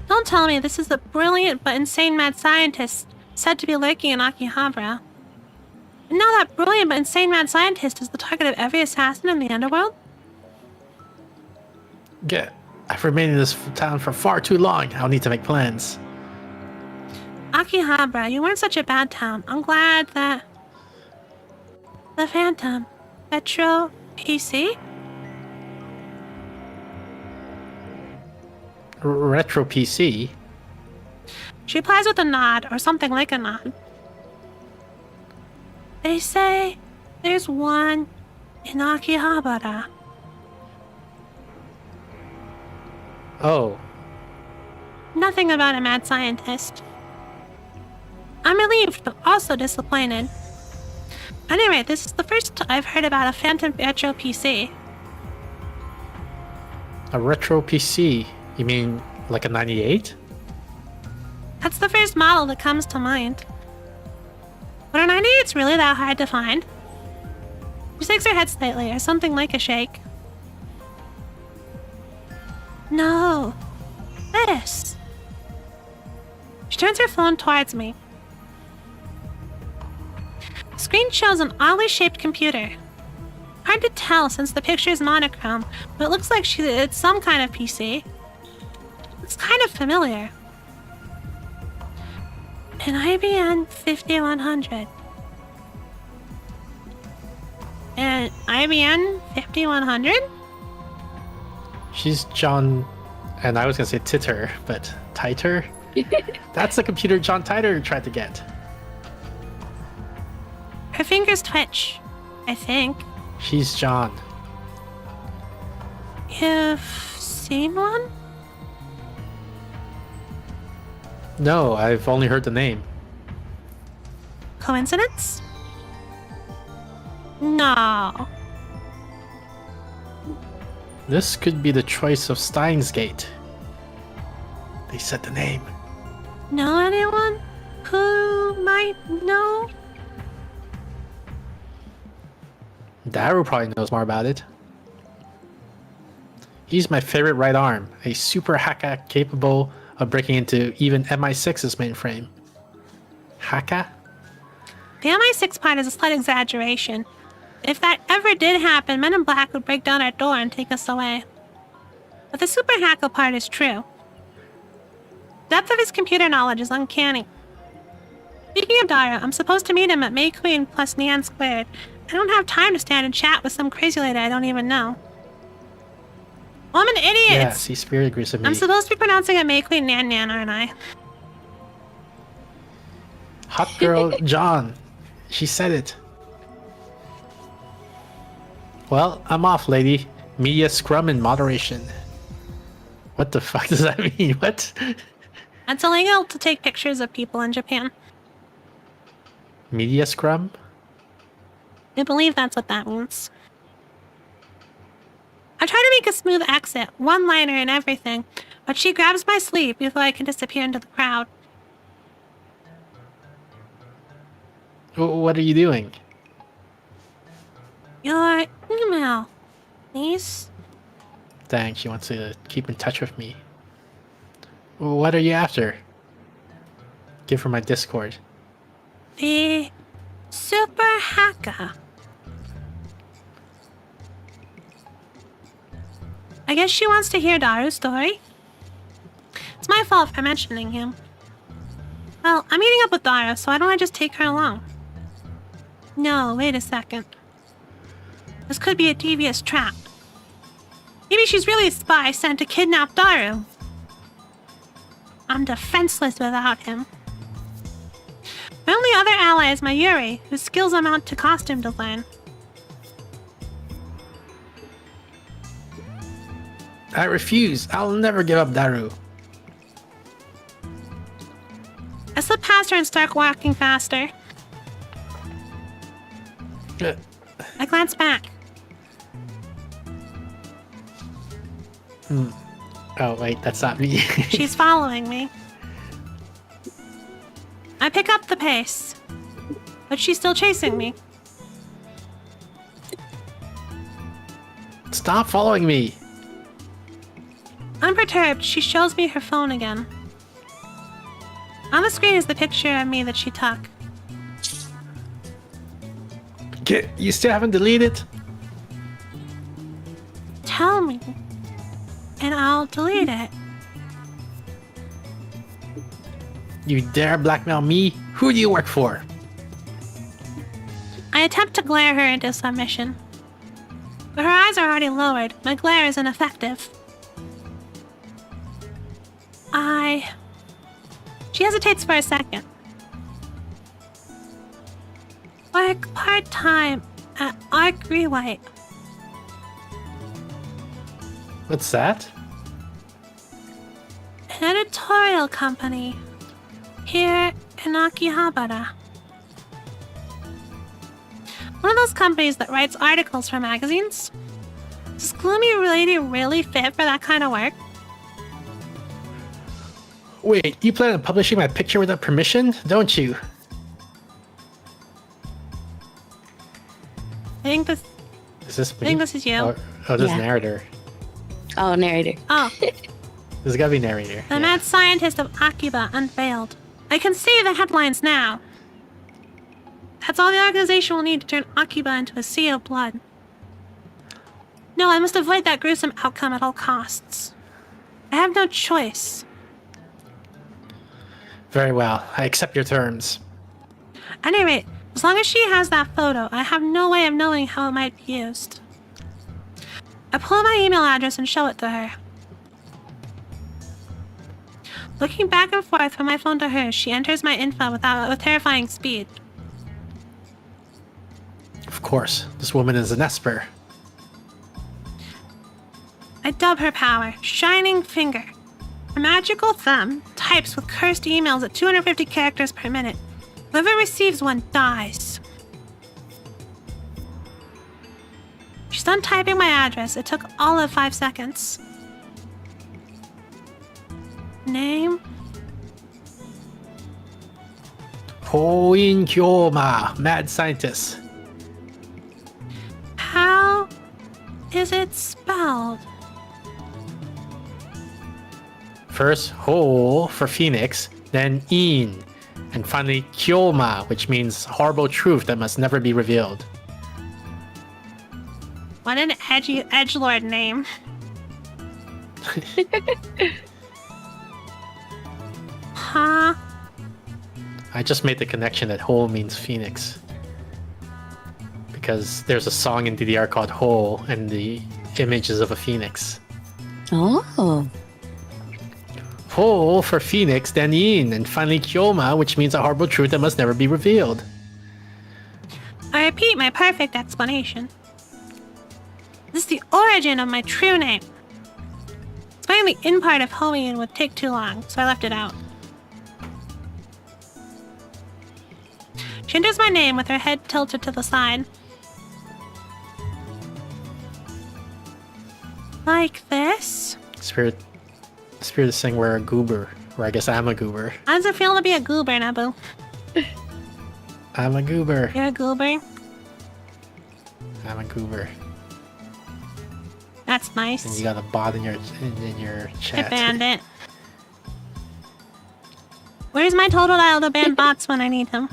Speaker 1: Don't tell me this is the brilliant but insane mad scientist said to be lurking in Akihabara. And now that brilliant but insane mad scientist is the target of every assassin in the underworld?
Speaker 3: I've remained in this town for far too long. I'll need to make plans.
Speaker 1: Akihabara, you weren't such a bad town. I'm glad that... The Phantom. Metro PC?
Speaker 3: Retro PC?
Speaker 1: She replies with a nod, or something like a nod. They say there's one in Akihabara.
Speaker 3: Oh.
Speaker 1: Nothing about a mad scientist. I'm relieved, but also disappointed. Anyway, this is the first I've heard about a Phantom Retro PC.
Speaker 3: A retro PC? You mean like a 98?
Speaker 1: That's the first model that comes to mind. But a 98's really that hard to find? She shakes her head slightly, or something like a shake. No. This. She turns her phone towards me. The screen shows an oddly shaped computer. Hard to tell since the picture is monochrome, but it looks like it's some kind of PC. It's kind of familiar. An IBM 5100. An IBM 5100?
Speaker 3: She's John And I was gonna say Titter, but Titer? That's the computer John Titer tried to get.
Speaker 1: Her fingers twitch, I think.
Speaker 3: She's John.
Speaker 1: You've seen one?
Speaker 3: No, I've only heard the name.
Speaker 1: Coincidence? No.
Speaker 3: This could be the choice of Steins Gate. They said the name.
Speaker 1: Know anyone who might know?
Speaker 3: Daru probably knows more about it. He's my favorite right arm, a super hacker capable of breaking into even MI6's mainframe. Hacker?
Speaker 1: The MI6 part is a slight exaggeration. If that ever did happen, Men in Black would break down our door and take us away. But the super hacker part is true. Depth of his computer knowledge is uncanny. Speaking of Dara, I'm supposed to meet him at May Queen plus Nyan Squared. I don't have time to stand and chat with some crazy lady I don't even know. Oh, I'm an idiot!
Speaker 3: Yeah, see, Spirit agrees with me.
Speaker 1: I'm supposed to be pronouncing it May Queen Nan Nan, aren't I?
Speaker 3: Hot girl John. She said it. Well, I'm off, lady. Media scrum in moderation. What the fuck does that mean? What?
Speaker 1: It's illegal to take pictures of people in Japan.
Speaker 3: Media scrum?
Speaker 1: I believe that's what that means. I try to make a smooth exit, one-liner and everything, but she grabs my sleeve before I can disappear into the crowd.
Speaker 3: What are you doing?
Speaker 1: Your email, please.
Speaker 3: Thanks, she wants to keep in touch with me. What are you after? Give her my Discord.
Speaker 1: The super hacker. I guess she wants to hear Daru's story. It's my fault for mentioning him. Well, I'm meeting up with Daru, so why don't I just take her along? No, wait a second. This could be a devious trap. Maybe she's really a spy sent to kidnap Daru. I'm defenseless without him. My only other ally is Mayuri, whose skills amount to costume design.
Speaker 3: I refuse. I'll never give up Daru.
Speaker 1: I slip past her and start walking faster. I glance back.
Speaker 3: Oh, wait, that's not me.
Speaker 1: She's following me. I pick up the pace, but she's still chasing me.
Speaker 3: Stop following me.
Speaker 1: Unperturbed, she shows me her phone again. On the screen is the picture of me that she took.
Speaker 3: You still haven't deleted?
Speaker 1: Tell me, and I'll delete it.
Speaker 3: You dare blackmail me? Who do you work for?
Speaker 1: I attempt to glare her into submission. But her eyes are already lowered. My glare is ineffective. She hesitates for a second. Work part-time at Arc Rewrite.
Speaker 3: What's that?
Speaker 1: An editorial company here in Akihabara. One of those companies that writes articles for magazines. Does Gloomy Lady really fit for that kind of work?
Speaker 3: Wait, you plan on publishing my picture without permission, don't you?
Speaker 1: I think this
Speaker 3: Is this me?
Speaker 1: I think this is you.
Speaker 3: Oh, this is
Speaker 2: Yeah.
Speaker 3: narrator.
Speaker 2: Oh, narrator.
Speaker 1: Oh,
Speaker 3: There's gotta be narrator.
Speaker 1: the
Speaker 3: Yeah.
Speaker 1: mad scientist of Akiba unveiled. I can see the headlines now. That's all the organization will need to turn Akiba into a sea of blood. No, I must avoid that gruesome outcome at all costs. I have no choice.
Speaker 3: Very well, I accept your terms.
Speaker 1: At any rate, as long as she has that photo, I have no way of knowing how it might be used. I pull out my email address and show it to her. Looking back and forth from my phone to hers, she enters my info with terrifying speed.
Speaker 3: Of course, this woman is an Esper.
Speaker 1: I dub her power, Shining Finger. Her magical thumb types with cursed emails at 250 characters per minute. Whoever receives one dies. She's done typing my address. It took all of 5 seconds. Name?
Speaker 3: Hoin Kyoma, mad scientist.
Speaker 1: How is it spelled?
Speaker 3: First, Ho for Phoenix, then In, and finally Kyoma, which means horrible truth that must never be revealed.
Speaker 1: What an edgelord name. Huh?
Speaker 3: I just made the connection that Ho means Phoenix. Because there's a song in DDR called Ho, and the image is of a phoenix.
Speaker 2: Oh.
Speaker 3: Ho for Phoenix, then In, and finally Kyoma, which means a horrible truth that must never be revealed.
Speaker 1: I repeat my perfect explanation. This is the origin of my true name. Explaining the in part of Hoenn would take too long, so I left it out. She enters my name with her head tilted to the side. Like this?
Speaker 3: Spirit is saying we're a goober, or I guess I'm a goober.
Speaker 1: How does it feel to be a goober, Nabu?
Speaker 3: I'm a goober.
Speaker 1: You're a goober?
Speaker 3: I'm a goober.
Speaker 1: That's nice.
Speaker 3: And you got a bot in your chat.
Speaker 1: I banned it. Where's my total dial to ban bots when I need them?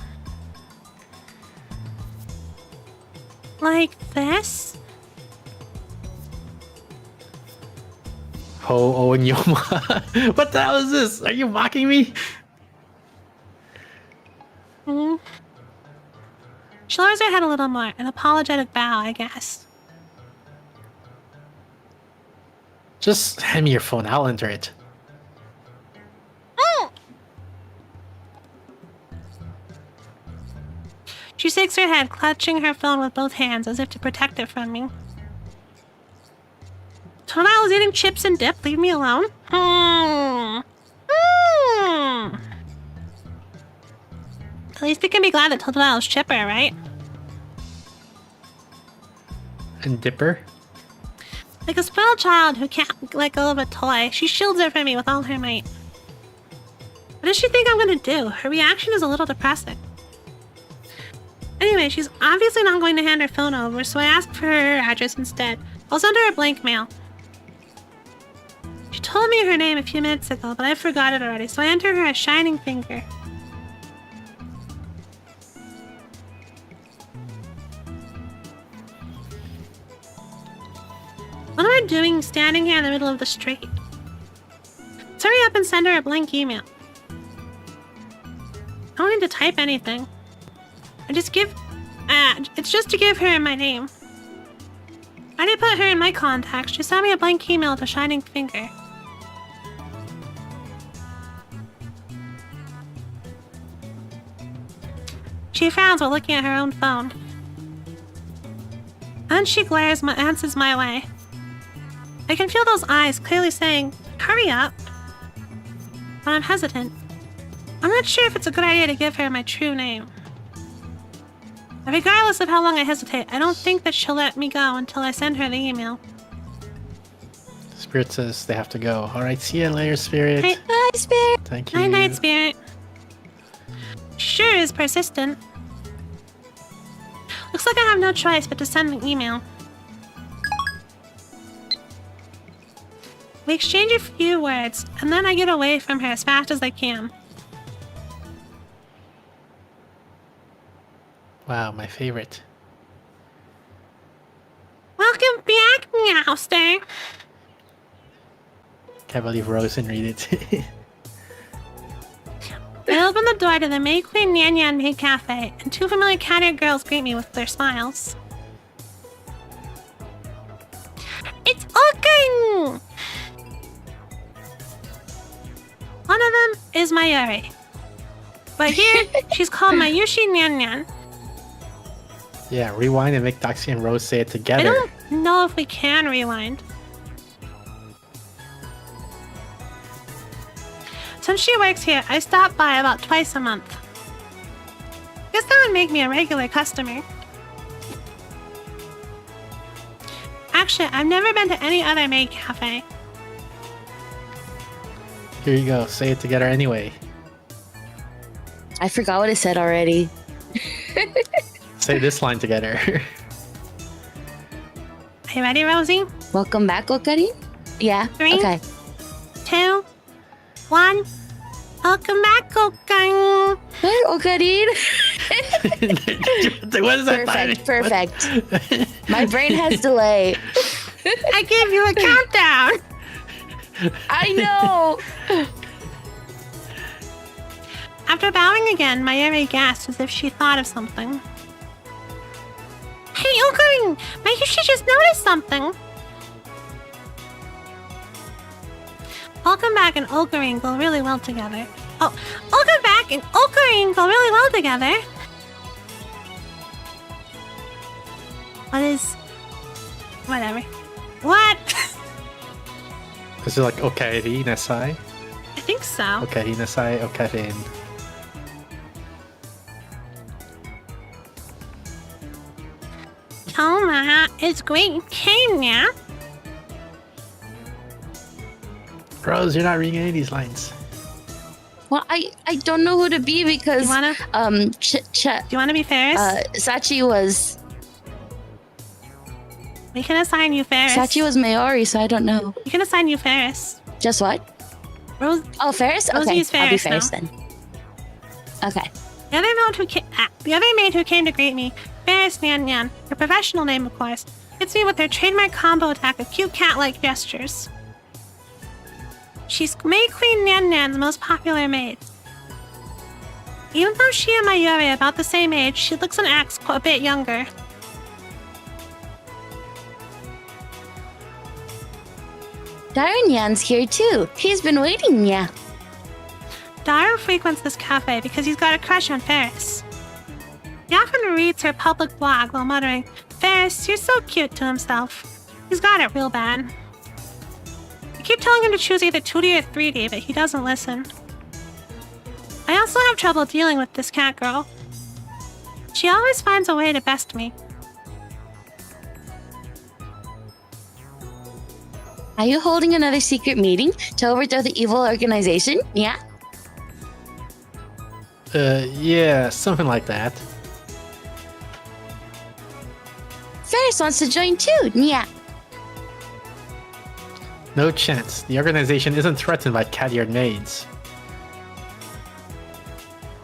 Speaker 1: Like this?
Speaker 3: Ho and Yoma. What the hell is this? Are you mocking me?
Speaker 1: Hmm. She lowers her head a little more, an apologetic bow, I guess.
Speaker 3: Just hand me your phone, I'll enter it.
Speaker 1: She shakes her head, clutching her phone with both hands as if to protect it from me. Totodile is eating chips and dip. Leave me alone. At least we can be glad that Totodile is chipper, right?
Speaker 3: And Dipper?
Speaker 1: Like a spoiled child who can't let go of a toy, she shields it from me with all her might. What does she think I'm gonna do? Her reaction is a little depressing. Anyway, she's obviously not going to hand her phone over, so I ask for her address instead. I'll send her a blank mail. She told me her name a few minutes ago, but I forgot it already, so I enter her as Shining Finger. What am I doing standing here in the middle of the street? Let's hurry up and send her a blank email. I don't need to type anything. It's just to give her my name. I didn't put her in my contacts. Just send me a blank email to Shining Finger. She frowns while looking at her own phone. Then she glances my way. I can feel those eyes clearly saying, hurry up. But I'm hesitant. I'm not sure if it's a good idea to give her my true name. But regardless of how long I hesitate, I don't think that she'll let me go until I send her the email.
Speaker 3: Spirit says they have to go. Alright, see you later, Spirit.
Speaker 1: Hey,
Speaker 2: Hi, Spirit.
Speaker 3: Thank you.
Speaker 1: night, night, Spirit. She sure is persistent. Looks like I have no choice but to send the email. We exchange a few words, and then I get away from her as fast as I can.
Speaker 3: Wow, my favorite.
Speaker 1: Welcome back, Meowster.
Speaker 3: Can't believe Rose didn't read it.
Speaker 1: I open the door to the May Queen Nyan Nyan Maid Cafe, and two familiar cat-eared girls greet me with their smiles. It's open! One of them is Mayuri. But here, she's called Mayushi Nyan Nyan.
Speaker 3: Yeah, rewind and make Doxy and Rose say it
Speaker 1: I
Speaker 3: together.
Speaker 1: don't know if we can rewind. Since she works here, I stop by about twice a month. Guess that would make me a regular customer. Actually, I've never been to any other maid cafe.
Speaker 3: Here you go. Say it together anyway.
Speaker 2: I forgot what it said already.
Speaker 3: Say this line together.
Speaker 1: Are you ready, Rosie?
Speaker 2: Welcome back, Okarin? Yeah.
Speaker 1: 3,
Speaker 2: Okay.
Speaker 1: 2, 1. Welcome back, Okarin.
Speaker 2: What, Okarin?
Speaker 3: What is that?
Speaker 2: Perfect. My brain has delay.
Speaker 1: I gave you a countdown.
Speaker 2: I know.
Speaker 1: After bowing again, Mayuri gasped as if she thought of something. Hey, Okarin! Mayushi just noticed something. Welcome back and Okarin go really well together. Oh, welcome back and Okarin go really well together. What is... Whatever. What?
Speaker 3: Is it like Okairi Nasai?
Speaker 1: I think so.
Speaker 3: Okairi Nasai, Okarin.
Speaker 1: Toma, it's great Kenya.
Speaker 3: Rose, you're not reading any of these lines.
Speaker 2: Well, I don't know who to be because
Speaker 1: You wanna? Do you want to be Ferris?
Speaker 2: Sachi was
Speaker 1: We can assign you Ferris.
Speaker 2: Mayori, so I don't know.
Speaker 1: We can assign you Ferris.
Speaker 2: Just what?
Speaker 1: Rose,
Speaker 2: Oh, Ferris?
Speaker 1: Rosie
Speaker 2: Okay,
Speaker 1: is
Speaker 2: I'll be
Speaker 1: Ferris
Speaker 2: Ferris
Speaker 1: now.
Speaker 2: then. Okay.
Speaker 1: the other maid who came to greet me, Ferris Nyan Nyan, her professional name, of course, hits me with her trademark combo attack of cute cat-like gestures. She's Maid Queen Nyan Nyan's most popular maid. Even though she and Mayuri are about the same age, she looks and acts a bit younger.
Speaker 2: Darren Yan's here too. He's been waiting, yeah.
Speaker 1: Daru frequents this cafe because he's got a crush on Ferris. He often reads her public blog while muttering, "Ferris, you're so cute," to himself. He's got it real bad. I keep telling him to choose either 2D or 3D, but he doesn't listen. I also have trouble dealing with this cat girl. She always finds a way to best me.
Speaker 2: Are you holding another secret meeting to overthrow the evil organization? Yeah?
Speaker 3: Yeah, something like that.
Speaker 2: Ferris wants to join too, yeah.
Speaker 3: No chance. The organization isn't threatened by cat-eared maids.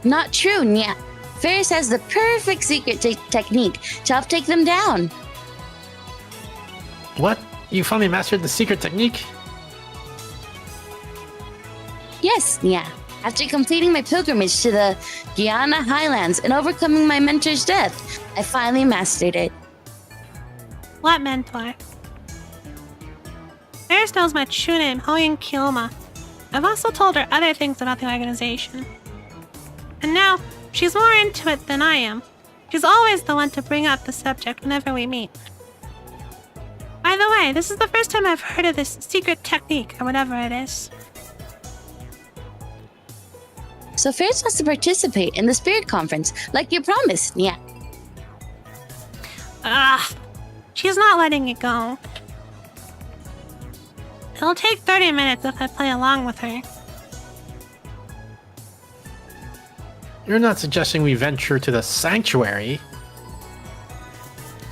Speaker 2: Not true, yeah. Ferris has the perfect secret technique to help take them down.
Speaker 3: What? You finally mastered the secret technique?
Speaker 2: Yes, yeah. After completing my pilgrimage to the Guyana Highlands and overcoming my mentor's death, I finally mastered it.
Speaker 1: What mentor? Ferris knows my true name, Hoyin Kyoma. I've also told her other things about the organization. And now, she's more into it than I am. She's always the one to bring up the subject whenever we meet. By the way, this is the first time I've heard of this secret technique, or whatever it is.
Speaker 2: So Ferris wants to participate in the spirit conference, like you promised, yeah.
Speaker 1: Ugh, she's not letting it go. It'll take 30 minutes if I play along with her.
Speaker 3: You're not suggesting we venture to the sanctuary?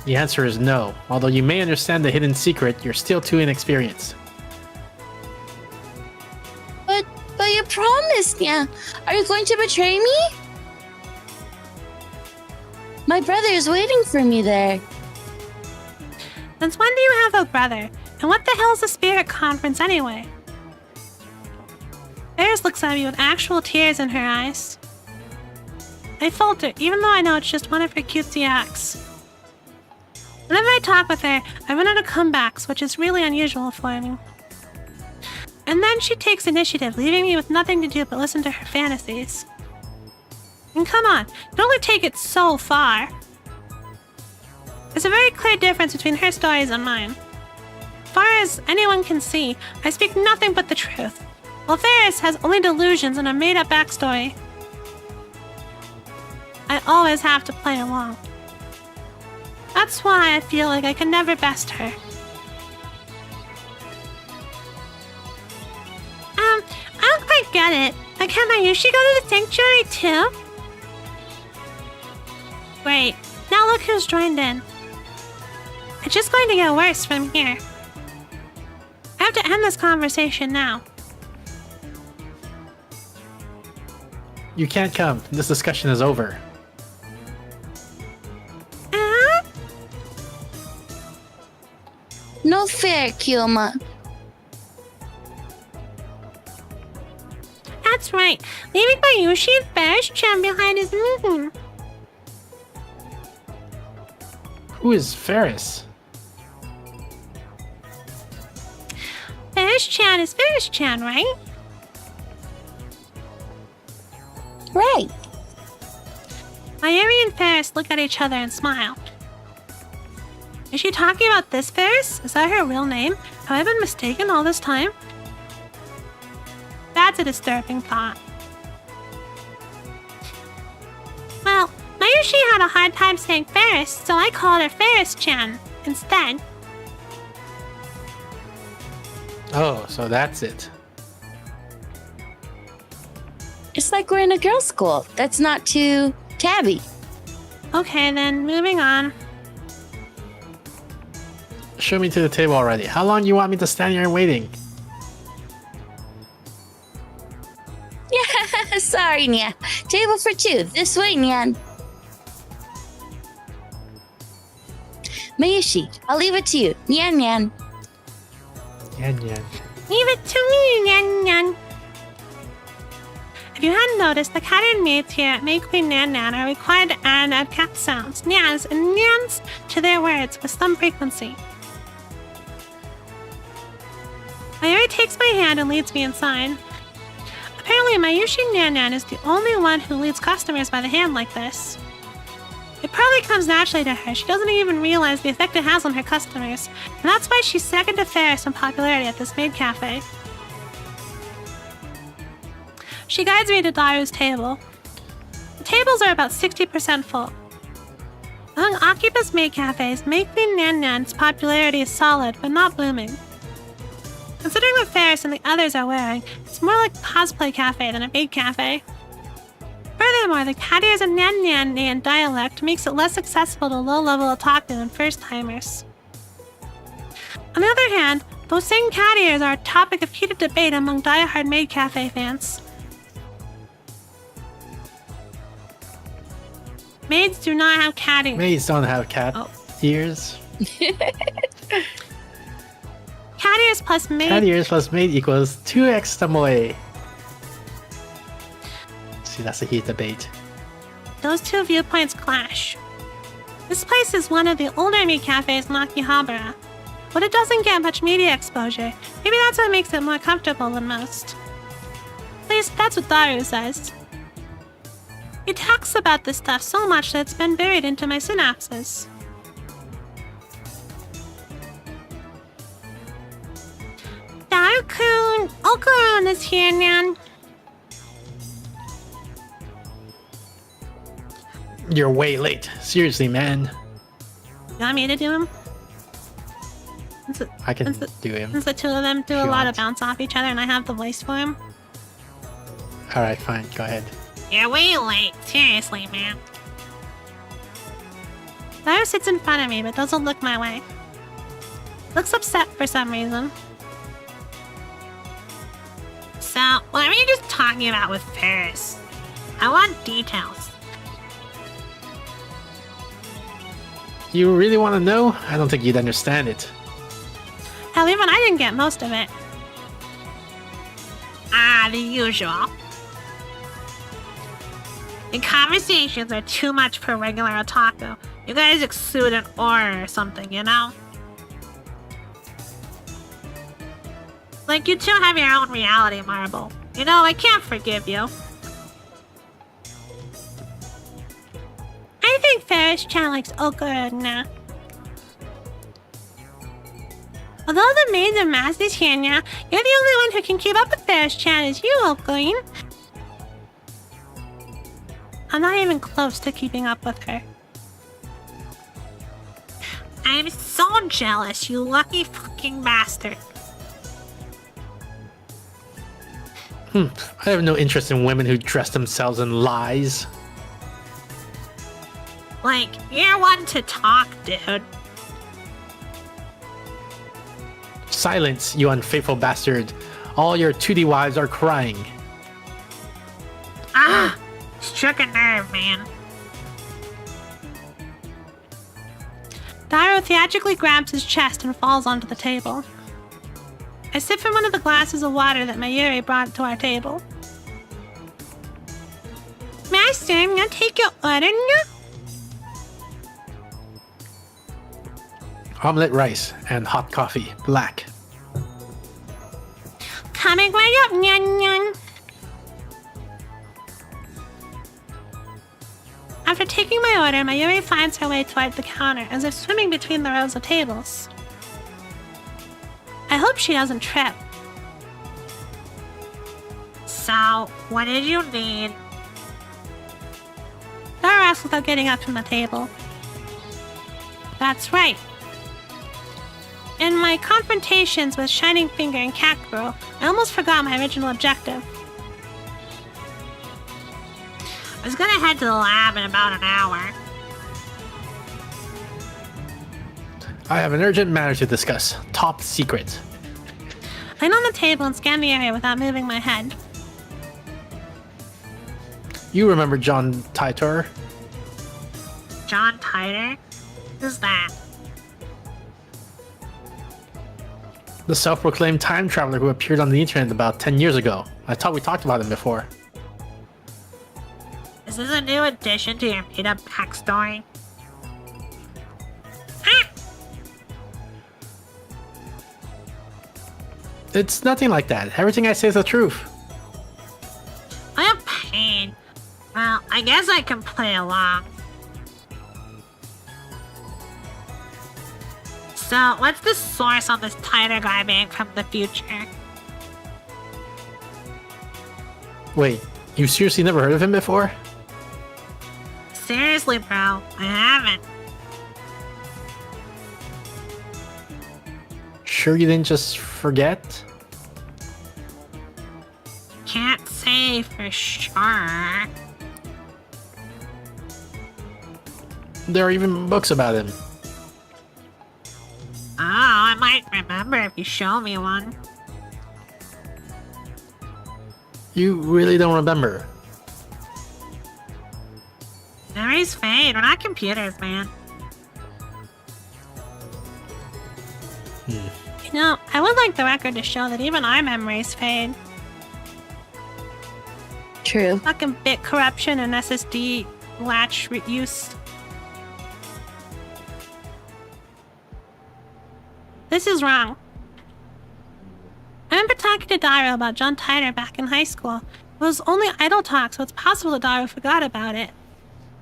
Speaker 3: The answer is no. Although you may understand the hidden secret, you're still too inexperienced.
Speaker 2: But you promised, yeah. Are you going to betray me? My brother is waiting for me there.
Speaker 1: Since when do you have a brother? And what the hell's a spirit conference anyway? Ferris looks at me with actual tears in her eyes. I falter, even though I know it's just one of her cutesy acts. Whenever I talk with her, I run out of comebacks, which is really unusual for me. And then she takes initiative, leaving me with nothing to do but listen to her fantasies. And come on, you can only take it so far. There's a very clear difference between her stories and mine. As far as anyone can see, I speak nothing but the truth, while Ferris has only delusions and a made-up backstory. I always have to play along. That's why I feel like I can never best her. I don't quite get it. Like, can Mayushi go to the sanctuary too? Great. Now look who's joined in. It's just going to get worse from here. I have to end this conversation now.
Speaker 3: You can't come. This discussion is over.
Speaker 2: No fair, Kyoma.
Speaker 1: That's right. Leaving Mayushi and Ferris-chan behind is
Speaker 3: Who is Ferris?
Speaker 1: Ferris-chan is Ferris-chan, right?
Speaker 2: Right.
Speaker 1: Mayuri and Ferris look at each other and smile. Is she talking about this Ferris? Is that her real name? Have I been mistaken all this time? That's a disturbing thought. Well, Mayushi had a hard time saying Ferris, so I called her Ferris-chan instead.
Speaker 3: Oh, so that's it.
Speaker 2: It's like we're in a girls' school. That's not too tabby.
Speaker 1: Okay then, moving on.
Speaker 3: Show me to the table already. How long do you want me to stand here waiting?
Speaker 2: Yeah, sorry, Nyan. Table for two. This way, Nyan. Mayushi, I'll leave it to you. Nyan, Nyan.
Speaker 3: Yan yan.
Speaker 1: Leave it to me, Nyan Nyan. If you hadn't noticed, the cat mates here at May Queen Nan Nan are required to add cat sounds, nyans, and nyans to their words with some frequency. Mayuri takes my hand and leads me inside. Apparently, Mayushi Nan Nan is the only one who leads customers by the hand like this. It probably comes naturally to her. She doesn't even realize the effect it has on her customers, and that's why she's second to Ferris in popularity at this maid cafe. She guides me to Daru's table. The tables are about 60% full. Among Akiba's maid cafes, May Queen Nan Nan's popularity is solid, but not blooming. Considering what Ferris and the others are wearing, it's more like a cosplay cafe than a maid cafe. Furthermore, the cat ears and Nan Nan Nan dialect makes it less accessible to low-level otaku and first-timers. On the other hand, those same cat ears are a topic of heated debate among die-hard maid cafe fans. Maids do not have cat ears.
Speaker 3: Maids don't have cat ears.
Speaker 1: Cat ears plus maid.
Speaker 3: Cat ears plus maid equals 2x tamoe. See, that's a heat debate.
Speaker 1: Those two viewpoints clash. This place is one of the older meat cafes in Akihabara, but it doesn't get much media exposure. Maybe that's what makes it more comfortable than most. At least that's what Daru says. He talks about this stuff so much that it's been buried into my synapses. Daru-kun, Okurun is here, Nan.
Speaker 3: You're way late. Seriously, man.
Speaker 1: You want me to do him?
Speaker 3: I can do him.
Speaker 1: Since the two of them do a
Speaker 3: you
Speaker 1: lot
Speaker 3: want.
Speaker 1: of bounce off each other and I have the voice for him.
Speaker 3: Alright, fine. Go ahead.
Speaker 1: You're way late. Seriously, man. Daru sits in front of me but doesn't look my way. Looks upset for some reason. So, what are you just talking about with Ferris? I want details.
Speaker 3: You really want to know? I don't think you'd understand it.
Speaker 1: Hell, even I didn't get most of it. Ah, the usual. The conversations are too much for regular otaku. You guys exude an aura or something, you know? Like, you two have your own reality, Marble. You know, I can't forgive you. I think Ferris Chan likes Ocarina. Although the maids of Masters here now, you're the only one who can keep up with Ferris Chan is you, Ocarina. I'm not even close to keeping up with her. I'm so jealous, you lucky fucking bastard.
Speaker 3: I have no interest in women who dress themselves in lies.
Speaker 1: Like, you're one to talk, dude.
Speaker 3: Silence, you unfaithful bastard. All your 2D wives are crying.
Speaker 1: Ah! Struck a nerve, man. Dairo theatrically grabs his chest and falls onto the table. I sip from one of the glasses of water that Mayuri brought to our table. Master, I'm gonna take your order now.
Speaker 3: Omelette rice and hot coffee, black.
Speaker 1: Coming right up, nyan nyan. After taking my order, Mayuri finds her way toward the counter as if swimming between the rows of tables. I hope she doesn't trip. So, what did you need? Dara asked without getting up from the table. That's right. In my confrontations with Shining Finger and Cat Girl, I almost forgot my original objective. I was gonna head to the lab in about an hour.
Speaker 3: I have an urgent matter to discuss. Top secret.
Speaker 1: I lean on the table and scan the area without moving my head.
Speaker 3: You remember John Titor?
Speaker 1: John Titor? Who's that?
Speaker 3: The self-proclaimed time traveler who appeared on the internet about 10 years ago. I thought we talked about him before.
Speaker 1: Is this a new addition to your made-up backstory? Ah!
Speaker 3: It's nothing like that. Everything I say is the truth.
Speaker 1: I'm pain. Well, I guess I can play along. So, what's the source on this Titor guy being from the future?
Speaker 3: Wait, you seriously never heard of him before?
Speaker 1: Seriously, bro, I haven't.
Speaker 3: Sure you didn't just forget?
Speaker 1: Can't say for sure.
Speaker 3: There are even books about him.
Speaker 1: Oh, I might remember if you show me one.
Speaker 3: You really don't remember?
Speaker 1: Memories fade. We're not computers, man. You know, I would like the record to show that even our memories fade.
Speaker 2: True.
Speaker 1: Fucking bit corruption and SSD latch use. This is wrong. I remember talking to Dairo about John Titor back in high school. It was only idle talk, so it's possible that Dairo forgot about it.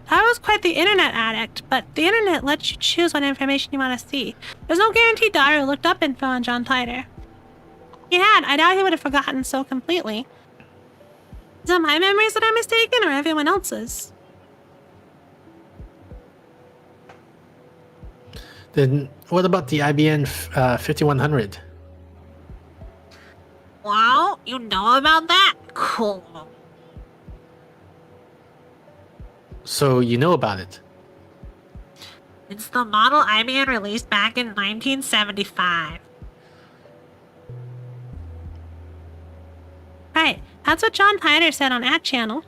Speaker 1: Dairo was quite the internet addict, but the internet lets you choose what information you want to see. There's no guarantee Dairo looked up info on John Titor. If he had, I doubt he would have forgotten so completely. Is it my memories that are mistaken, or everyone else's?
Speaker 3: Then what about the IBM 5100?
Speaker 1: Wow, you know about that? Cool.
Speaker 3: So you know about it?
Speaker 1: It's the model IBM released back in 1975. Right, that's what John Titor said on At Channel.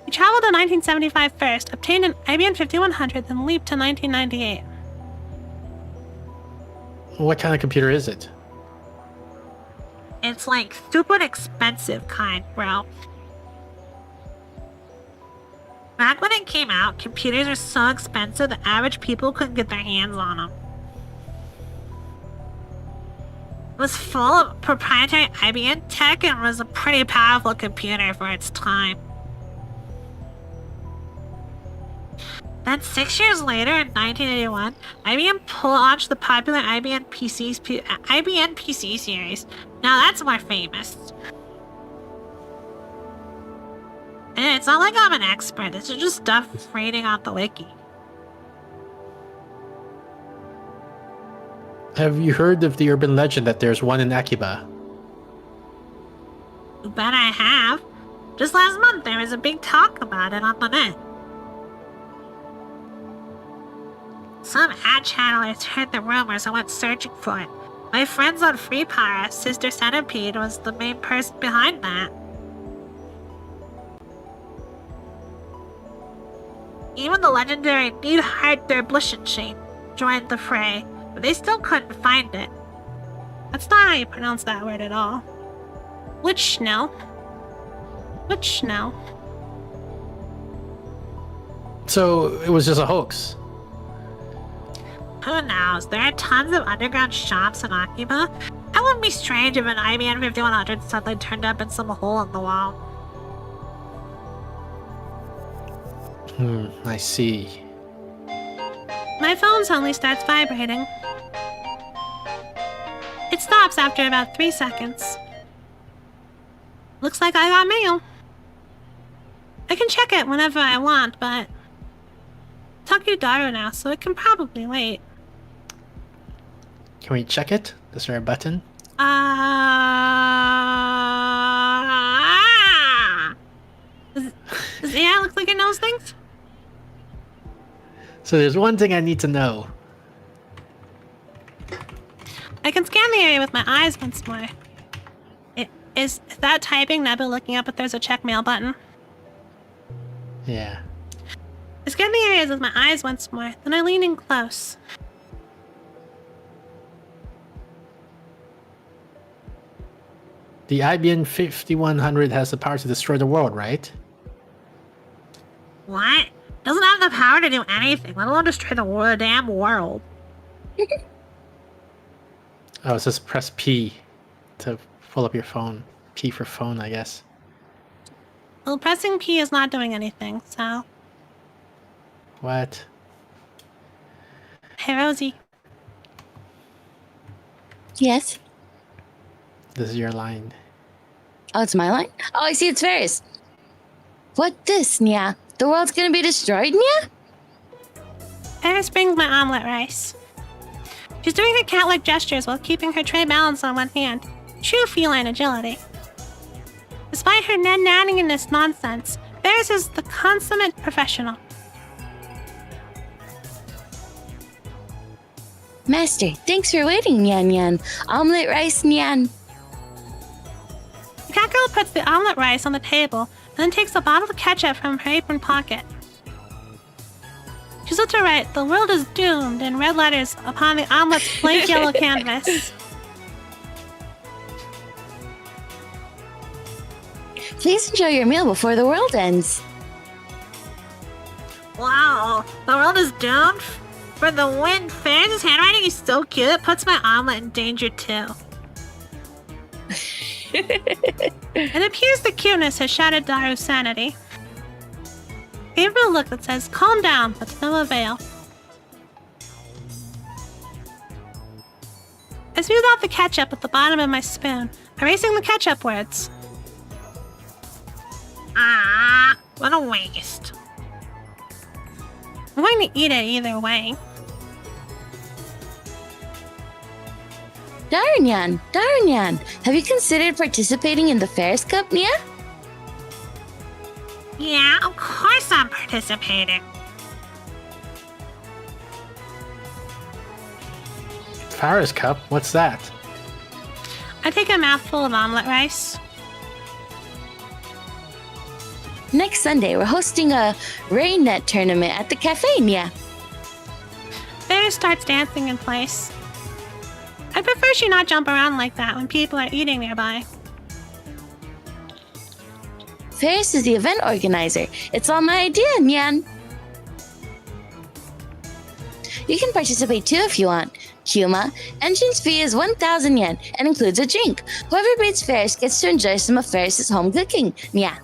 Speaker 1: He traveled to 1975 first, obtained an IBM 5100, then leaped to 1998.
Speaker 3: What kind of computer is it?
Speaker 1: It's like stupid expensive kind, bro. Back when it came out, computers were so expensive that average people couldn't get their hands on them. was full of proprietary IBM tech and was a pretty powerful computer for its time. Then 6 years later, in 1981, IBM launched the popular IBM PC series. Now that's more famous. And it's not like I'm an expert. This is just stuff reading on the wiki.
Speaker 3: Have you heard of the urban legend that there's one in Akiba?
Speaker 1: Bet I have. Just last month, there was a big talk about it on the net. Some ad channelers heard the rumors and went searching for it. My friends on Free Para, Sister Centipede, was the main person behind that. Even the legendary Needhard Derblishenshane joined the fray, but they still couldn't find it. That's not how you pronounce that word at all. Which no? Which no?
Speaker 3: So it was just a hoax.
Speaker 1: Who knows? There are tons of underground shops in Akiba. That wouldn't be strange if an IBM 5100 suddenly turned up in some hole in the wall.
Speaker 3: I see.
Speaker 1: My phone suddenly starts vibrating. It stops after about 3 seconds. Looks like I got mail. I can check it whenever I want, but it's Daru now, so it can probably wait.
Speaker 3: Can we check it? Is there a button?
Speaker 1: Does AI look like it knows things?
Speaker 3: So there's one thing I need to know.
Speaker 1: I can scan the area with my eyes once more. Is that typing Nebu looking up if there's a check mail button?
Speaker 3: Yeah.
Speaker 1: I scan the areas with my eyes once more, then I lean in close.
Speaker 3: The IBM 5100 has the power to destroy the world, right?
Speaker 1: What? Doesn't have the power to do anything, let alone destroy the damn world.
Speaker 3: Oh, it says press P to pull up your phone. P for phone, I guess.
Speaker 1: Well, pressing P is not doing anything, so...
Speaker 3: What?
Speaker 1: Hey, Rosie.
Speaker 2: Yes.
Speaker 3: This is your line.
Speaker 2: Oh, it's my line? Oh, I see, it's Ferris. What this, Nya? The world's gonna be destroyed, Nya?
Speaker 1: Eris brings my omelet rice. She's doing her cat-like gestures while keeping her tray balanced on one hand. True feline agility. Despite her nanniness nonsense, Ferris is the consummate professional.
Speaker 2: Master, thanks for waiting, Nyan Nyan. Omelet rice, Nyan.
Speaker 1: The cat girl puts the omelet rice on the table and then takes a bottle of ketchup from her apron pocket. She's to write, "The world is doomed" in red letters upon the omelet's blank yellow canvas.
Speaker 2: Please enjoy your meal before the world ends.
Speaker 1: Wow, the world is doomed? For the win, Ferris' handwriting is so cute it puts my omelet in danger too. It appears the cuteness has shattered Daru's sanity. I gave her a look that says, "Calm down," but to no avail. I smooth out the ketchup at the bottom of my spoon, erasing the ketchup words. Ah, what a waste. I'm going to eat it either way.
Speaker 2: Darnyan, have you considered participating in the Ferris Cup, Nya?
Speaker 1: Yeah, of course I'm participating.
Speaker 3: Farris Cup? What's that?
Speaker 1: I take a mouthful of omelet rice.
Speaker 2: Next Sunday, we're hosting a Rainnet tournament at the cafe, Nya.
Speaker 1: Ferris starts dancing in place. I prefer she not jump around like that when people are eating nearby.
Speaker 2: Ferris is the event organizer. It's all my idea, Nyan. You can participate too if you want. Huma, entrance fee is 1,000 yen and includes a drink. Whoever beats Ferris gets to enjoy some of Ferris's home cooking. Yeah.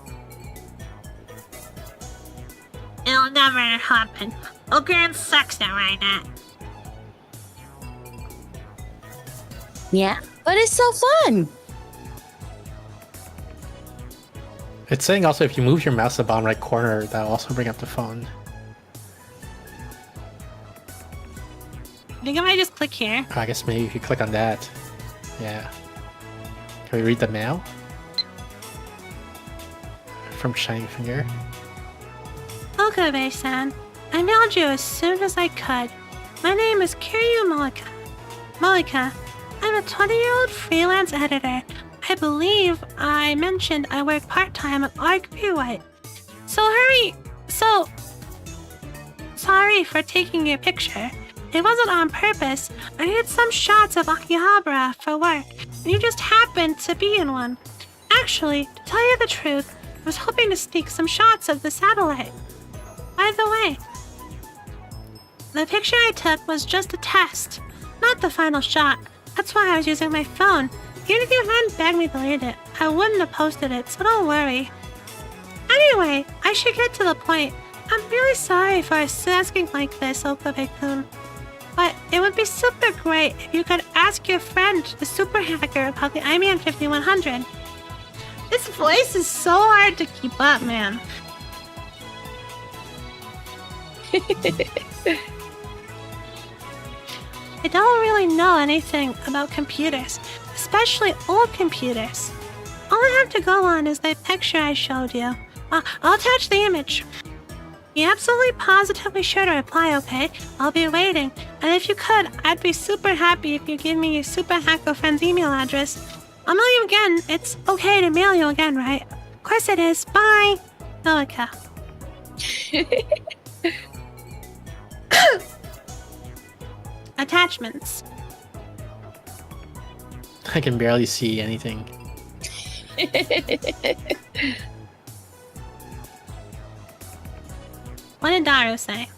Speaker 1: It'll never happen. Ogre sucks at right now.
Speaker 2: Yeah, but it's so fun.
Speaker 3: It's saying also if you move your mouse to the bottom right corner, that'll also bring up the phone.
Speaker 1: I think I might just click here.
Speaker 3: I guess maybe if you click on that. Yeah. Can we read the mail? From Shining Finger.
Speaker 1: Okabe-san, I mailed you as soon as I could. My name is Kiryu Molika. Molika, I'm a 20-year-old freelance editor. I believe I mentioned I work part-time at Arc White. Sorry for taking your picture. It wasn't on purpose. I needed some shots of Akihabara for work, and you just happened to be in one. Actually, to tell you the truth, I was hoping to sneak some shots of the satellite. By the way, the picture I took was just a test, not the final shot. That's why I was using my phone. Even if you hadn't begged me to delete it, I wouldn't have posted it, so don't worry. Anyway, I should get to the point. I'm really sorry for asking like this, Okabe-kun. But it would be super great if you could ask your friend, the super hacker, about the IMEN 5100. This voice is so hard to keep up, man. I don't really know anything about computers, especially old computers. All I have to go on is the picture I showed you. I'll attach the image. Be absolutely positively sure to reply, okay? I'll be waiting. And if you could, I'd be super happy if you give me your super hacker friend's email address. I'll mail you again. It's okay to mail you again, right? Of course it is. Bye. Milika. Attachments.
Speaker 3: I can barely see anything.
Speaker 1: What did Daru say?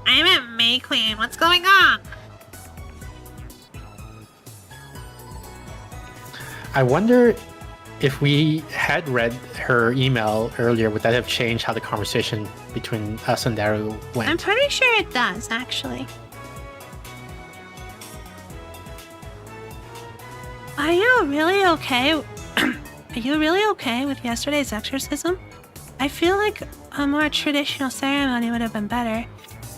Speaker 1: I'm at May Queen. What's going on?
Speaker 3: I wonder if we had read her email earlier, would that have changed how the conversation between us and Daru went?
Speaker 1: I'm pretty sure it does, actually. Are you really okay? Are you really okay with yesterday's exorcism? I feel like a more traditional ceremony would have been better.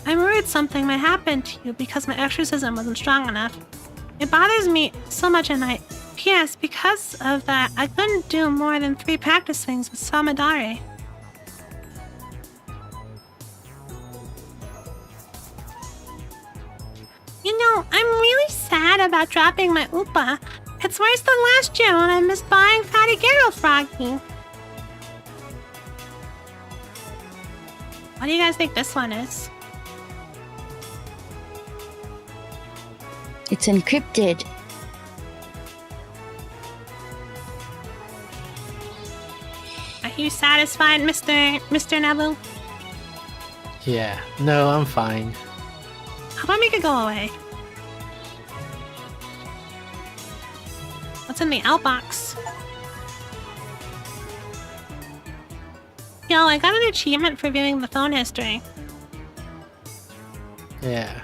Speaker 1: I'm worried something might happen to you because my exorcism wasn't strong enough. It bothers me so much at night. P.S. Because of that, I couldn't do more than 3 practice swings with Samadare. You know, I'm really sad about dropping my Upa. It's worse than last year when I missed buying Fatty Garo Froggy. What do you guys think this one is?
Speaker 2: It's encrypted.
Speaker 1: Are you satisfied, Mr. Nabu?
Speaker 3: Yeah. No, I'm fine.
Speaker 1: How about make it go away? What's in the outbox? Yo, I got an achievement for viewing the phone history.
Speaker 3: Yeah.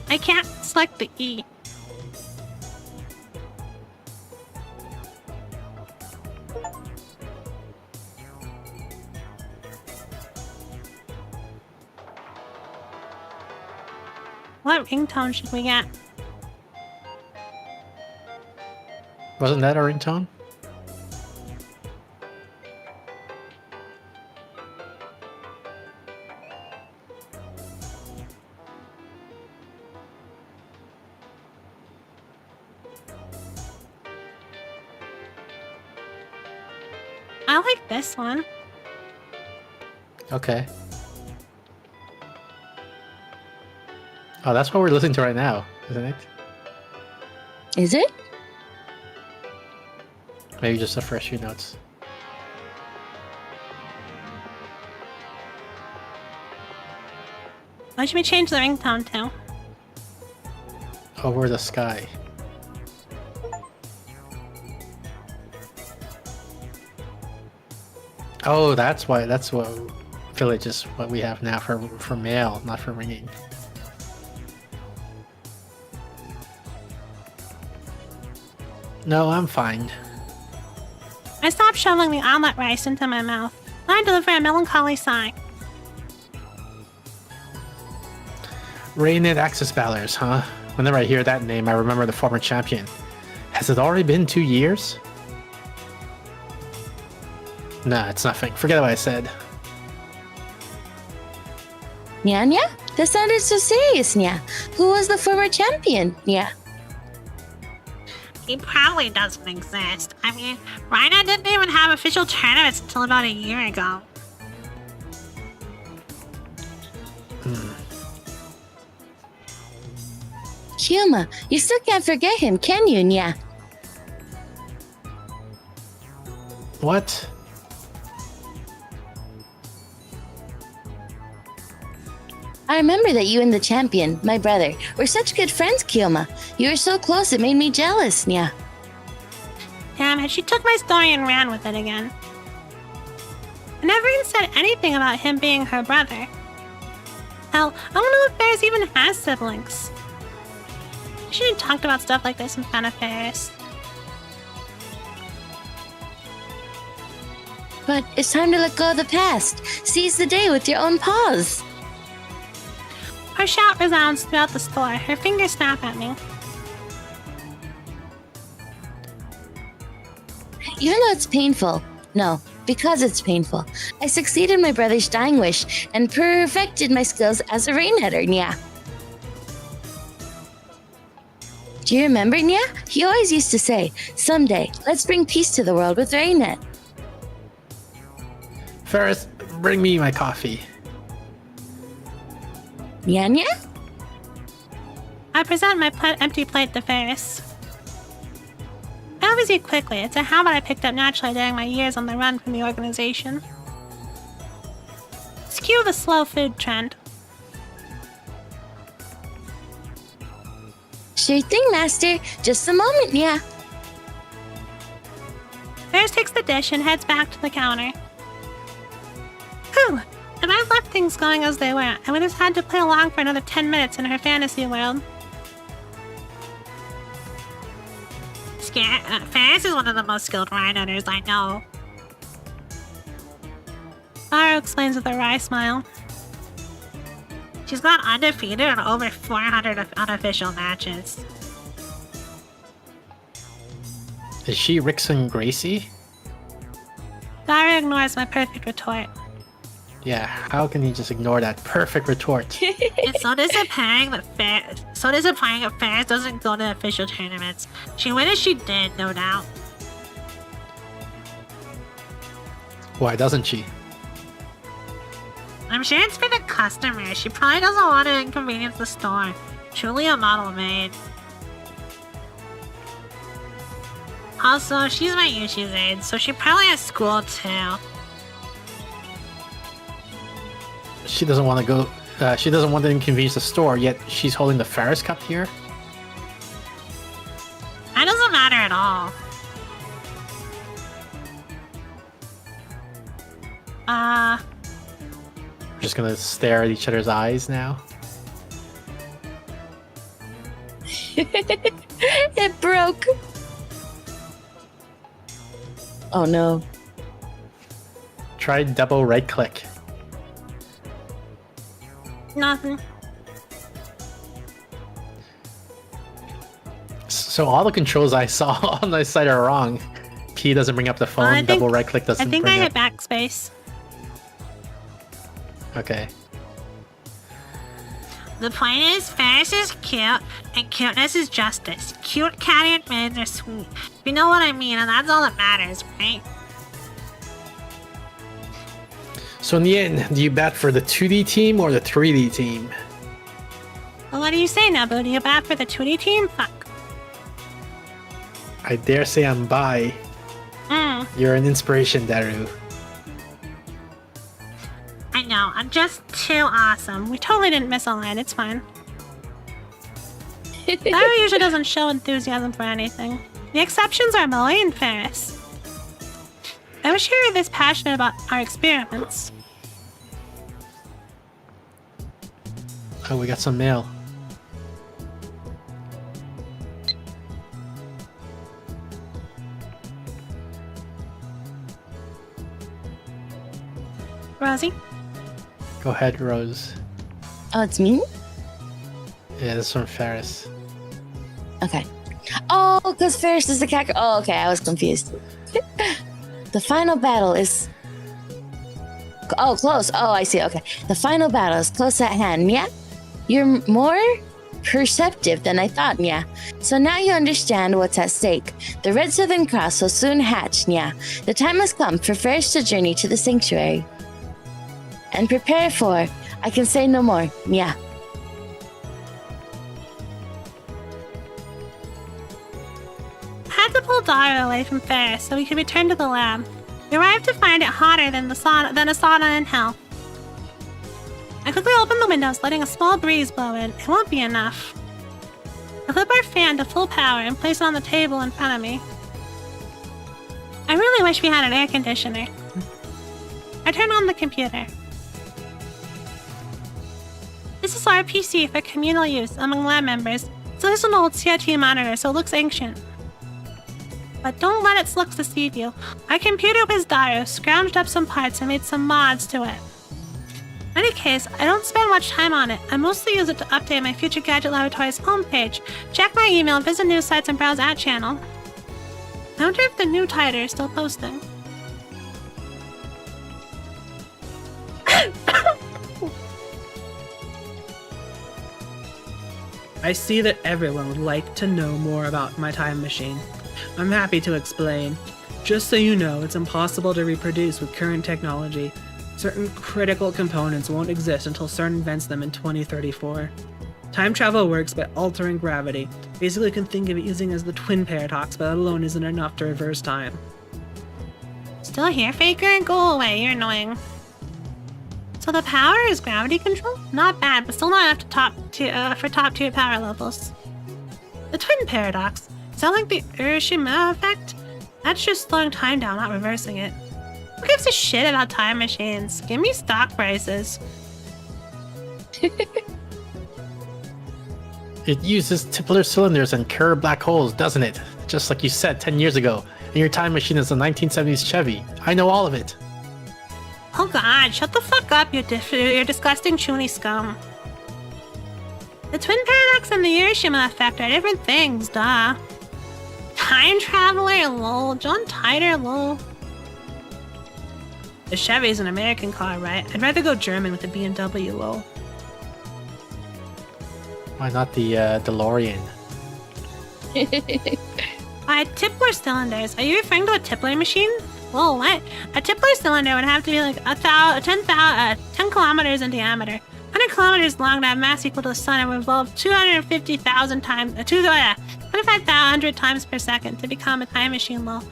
Speaker 1: I can't select the E. What ringtone should we get?
Speaker 3: Wasn't that a ringtone?
Speaker 1: I like this one.
Speaker 3: Okay. Oh, that's what we're listening to right now, isn't it?
Speaker 2: Is it?
Speaker 3: Maybe just the first few notes.
Speaker 1: What should we change the ringtone to?
Speaker 3: Over the sky. Oh, that's why. That's what village is what we have now for mail, not for ringing. No, I'm fine.
Speaker 1: I stopped shoveling the omelet rice into my mouth. I deliver a melancholy sigh.
Speaker 3: Rainnet Axis Ballers, huh? Whenever I hear that name, I remember the former champion. Has it already been 2 years? Nah, it's nothing. Forget what I said.
Speaker 2: Nya? That sounded so serious, Nya. Who was the former champion, Nya?
Speaker 1: He probably doesn't exist. I mean, Rhino didn't even have official tournaments until about a year ago.
Speaker 2: Kyoma, you still can't forget him, can you, Nya?
Speaker 3: What?
Speaker 2: I remember that you and the champion, my brother, were such good friends, Kyoma. You were so close it made me jealous, Nya.
Speaker 1: Damn it, she took my story and ran with it again. I never even said anything about him being her brother. Hell, I don't know if Ferris even has siblings. I shouldn't have talked about stuff like this in front of Ferris.
Speaker 2: But it's time to let go of the past. Seize the day with your own paws.
Speaker 1: Her shout resounds throughout the store. Her fingers snap at me.
Speaker 2: Even though it's painful, no, because it's painful, I succeeded my brother's dying wish and perfected my skills as a rainheader, Nya. Do you remember, Nya? He always used to say, someday, let's bring peace to the world with Rainnet.
Speaker 3: Ferris, bring me my coffee.
Speaker 2: Nya?
Speaker 1: I present my empty plate to Ferris. I always eat quickly. It's a habit I picked up naturally during my years on the run from the organization. Skew the slow food trend.
Speaker 2: Sure thing, Master. Just a moment, Nya.
Speaker 1: Ferris takes the dish and heads back to the counter. Whew! If I left things going as they were, I would have had to play along for another 10 minutes in her fantasy world. Ferris is one of the most skilled rhinos I know. Taro explains with a wry smile. She's gone undefeated in over 400 unofficial matches.
Speaker 3: Is she Rickson Gracie?
Speaker 1: Taro ignores my perfect retort.
Speaker 3: Yeah, how can he just ignore that perfect retort?
Speaker 1: It's so disappointing that Ferris doesn't go to official tournaments. She wishes she did, no doubt.
Speaker 3: Why doesn't she?
Speaker 1: I'm sure it's for the customer. She probably doesn't want to inconvenience the store. Truly a model maid. Also, she's my Yushi's aide, so she probably has school too.
Speaker 3: She doesn't want to go. She doesn't want to inconvenience the store, yet she's holding the Ferris Cup here.
Speaker 1: That doesn't matter at all.
Speaker 3: We're just gonna stare at each other's eyes now.
Speaker 2: It broke. Oh no.
Speaker 3: Try double right click.
Speaker 1: Nothing.
Speaker 3: So all the controls I saw on the site are wrong. P doesn't bring up the phone. Double right click doesn't
Speaker 1: I think
Speaker 3: bring
Speaker 1: I
Speaker 3: up.
Speaker 1: hit backspace.
Speaker 3: Okay.
Speaker 1: The point is, Ferris is cute, and cuteness is justice. Cute catty maids are sweet. You know what I mean, and that's all that matters, right?
Speaker 3: So in the end, do you bat for the 2D team or the 3D team?
Speaker 1: Well, what do you say, Nabu? Do you bat for the 2D team? Fuck.
Speaker 3: I dare say I'm bi. You're an inspiration, Daru.
Speaker 1: I know, I'm just too awesome. We totally didn't miss a line, it's fine. Daru usually doesn't show enthusiasm for anything. The exceptions are Molly and Ferris. I wish you were this passionate about our experiments.
Speaker 3: Oh, we got some mail.
Speaker 1: Rosie?
Speaker 3: Go ahead, Rose.
Speaker 2: Oh, it's me?
Speaker 3: Yeah, this is from Ferris.
Speaker 2: Okay. Oh, because Ferris is the cat. Oh, okay. I was confused. The final battle is. Oh, close. Oh, I see. Okay. The final battle is close at hand. Yeah? You're more perceptive than I thought, yeah. So now you understand what's at stake. The Red Southern Cross will soon hatch, yeah. The time has come for Ferris to journey to the sanctuary. And prepare for. I can say no more, yeah.
Speaker 1: Had to pull Daru away from Ferris so we could return to the lab. We arrived to find it hotter than a sauna in hell. I quickly opened the windows, letting a small breeze blow in. It won't be enough. I flip our fan to full power and place it on the table in front of me. I really wish we had an air conditioner. I turn on the computer. This is our PC for communal use among lab members. So this is an old CRT monitor, so it looks ancient. But don't let its looks deceive you. Our computer whiz Daru scrounged up some parts and made some mods to it. In any case, I don't spend much time on it. I mostly use it to update my Future Gadget Laboratories homepage, check my email, visit news sites, and browse ad channel. I wonder if the new title is still posting.
Speaker 4: I see that everyone would like to know more about my time machine. I'm happy to explain. Just so you know, it's impossible to reproduce with current technology. Certain critical components won't exist until CERN invents them in 2034. Time travel works by altering gravity. Basically, you can think of it using as the twin paradox, but that alone isn't enough to reverse time.
Speaker 1: Still here, Faker? Go away, you're annoying. So the power is gravity control? Not bad, but still not enough for top tier power levels. The twin paradox? Sound like the Hiroshima effect? That's just slowing time down, not reversing it. Who gives a shit about time machines? Give me stock prices.
Speaker 3: It uses tubular cylinders and curved black holes, doesn't it? Just like you said 10 years ago. And your time machine is a 1970s Chevy. I know all of it.
Speaker 1: Oh god, shut the fuck up, you disgusting chuny scum. The twin paradox and the Hiroshima effect are different things, duh. Time traveler, lol. John Titor, lol.
Speaker 4: The Chevy's an American car, right? I'd rather go German with a BMW, lol.
Speaker 3: Why not the DeLorean?
Speaker 1: By Tipler cylinders, are you referring to a Tipler machine? Whoa, what? A Tipler cylinder would have to be like 10 kilometers in diameter, 100 kilometers long to have mass equal to the sun and revolve 250,000 times, 2,500 times per second to become a time machine, lol.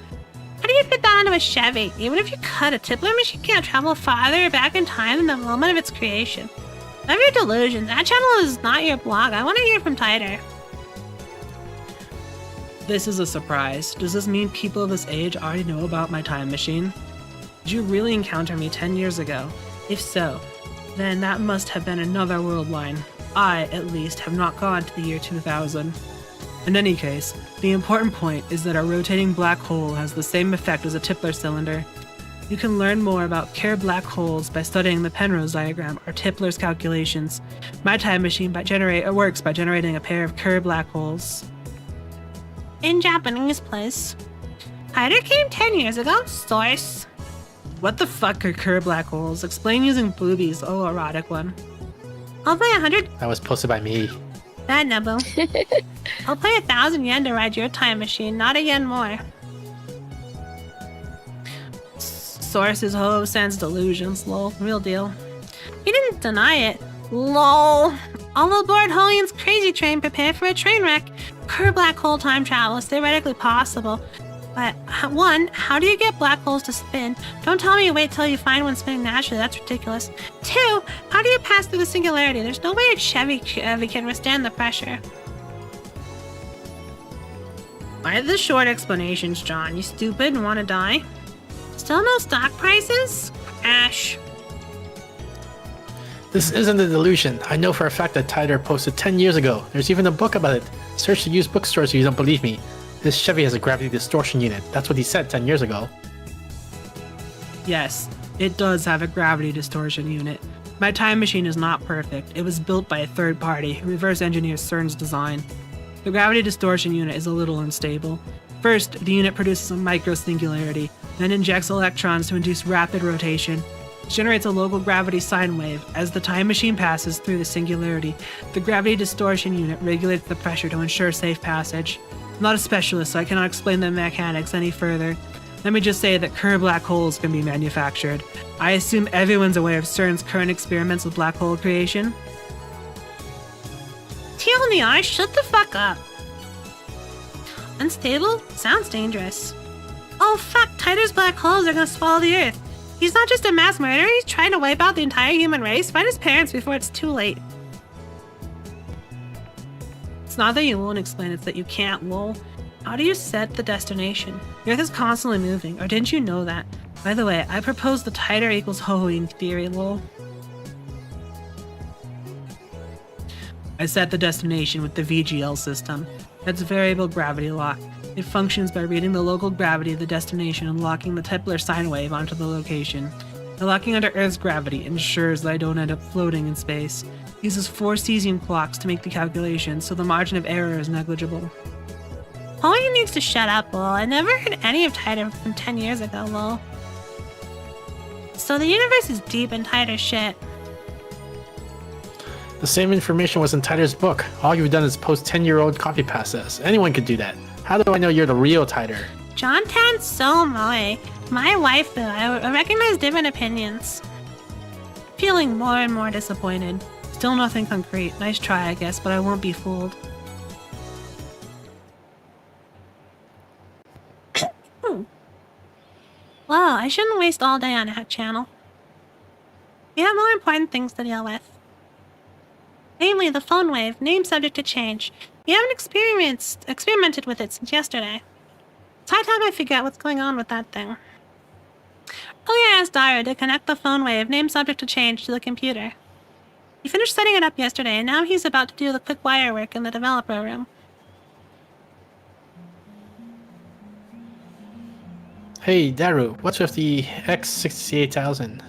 Speaker 1: How do you fit that onto a Chevy? Even if you cut, a Tipler machine can't travel farther back in time than the moment of its creation. Love your delusions. That channel is not your blog. I want to hear from Titor.
Speaker 4: This is a surprise. Does this mean people of this age already know about my time machine? Did you really encounter me 10 years ago? If so, then that must have been another world line. I, at least, have not gone to the year 2000. In any case, the important point is that our rotating black hole has the same effect as a Tipler cylinder. You can learn more about Kerr black holes by studying the Penrose diagram or Tipler's calculations. My time machine works by generating a pair of Kerr black holes.
Speaker 1: In Japanese, please. Titor came 10 years ago? Source.
Speaker 4: What the fuck are Kerr black holes? Explain using boobies, oh erotic one.
Speaker 1: I'll pay 100.
Speaker 3: That was posted by me.
Speaker 1: Bad Nabu. I'll pay 1,000 yen to ride your time machine, not a yen more.
Speaker 4: Sources ho sends delusions, lol. Real deal.
Speaker 1: You didn't deny it. Lol. All aboard Holian's crazy train, prepare for a train wreck. Kerr black hole time travel is theoretically possible. But, one, how do you get black holes to spin? Don't tell me you wait till you find one spinning naturally, that's ridiculous. Two, how do you pass through the singularity? There's no way a Chevy can withstand the pressure. Why the short explanations, John? You stupid and want to die? Still no stock prices? Ash.
Speaker 3: This isn't a delusion. I know for a fact that Tider posted 10 years ago. There's even a book about it. Search the used bookstores if you don't believe me. This Chevy has a gravity distortion unit. That's what he said 10 years ago.
Speaker 4: Yes, it does have a gravity distortion unit. My time machine is not perfect. It was built by a third party who reverse engineers CERN's design. The gravity distortion unit is a little unstable. First, the unit produces a microsingularity, then injects electrons to induce rapid rotation. It generates a local gravity sine wave. As the time machine passes through the singularity, the gravity distortion unit regulates the pressure to ensure safe passage. I'm not a specialist, so I cannot explain the mechanics any further. Let me just say that current black holes can be manufactured. I assume everyone's aware of CERN's current experiments with black hole creation.
Speaker 1: Teal in the eye, shut the fuck up. Unstable? Sounds dangerous. Oh fuck, Tider's black holes are gonna swallow the Earth. He's not just a mass murderer, he's trying to wipe out the entire human race. Find his parents before it's too late. It's not that you won't explain, it's that you can't, lol. How do you set the destination? The Earth is constantly moving, or didn't you know that? By the way, I propose the Tider equals Hohoing theory, lol. I set the destination with the VGL system. That's variable gravity lock. It functions by reading the local gravity of the destination and locking the Tipler sine wave onto the location. The locking under Earth's gravity ensures that I don't end up floating in space. It uses 4 cesium clocks to make the calculations, so the margin of error is negligible. Hohoing needs to shut up, lol. I never heard any of Tider from 10 years ago, lol. So the universe is deep in Tider shit.
Speaker 3: The same information was in Tider's book. All you've done is post 10-year-old copy pastas. Anyone could do that. How do I know you're the real Tider?
Speaker 1: John Tan so my wife, I recognize different opinions. Feeling more and more disappointed. Still nothing concrete. Nice try, I guess, but I won't be fooled. Well, I shouldn't waste all day on that channel. We have more important things to deal with. Namely, the phone wave, name subject to change. We haven't experimented with it since yesterday. It's high time I figure out what's going on with that thing. Earlier I asked Dara to connect the phone wave, name subject to change, to the computer. He finished setting it up yesterday, and now he's about to do the quick wire work in the developer room.
Speaker 3: Hey, Daru, what's with the X68000?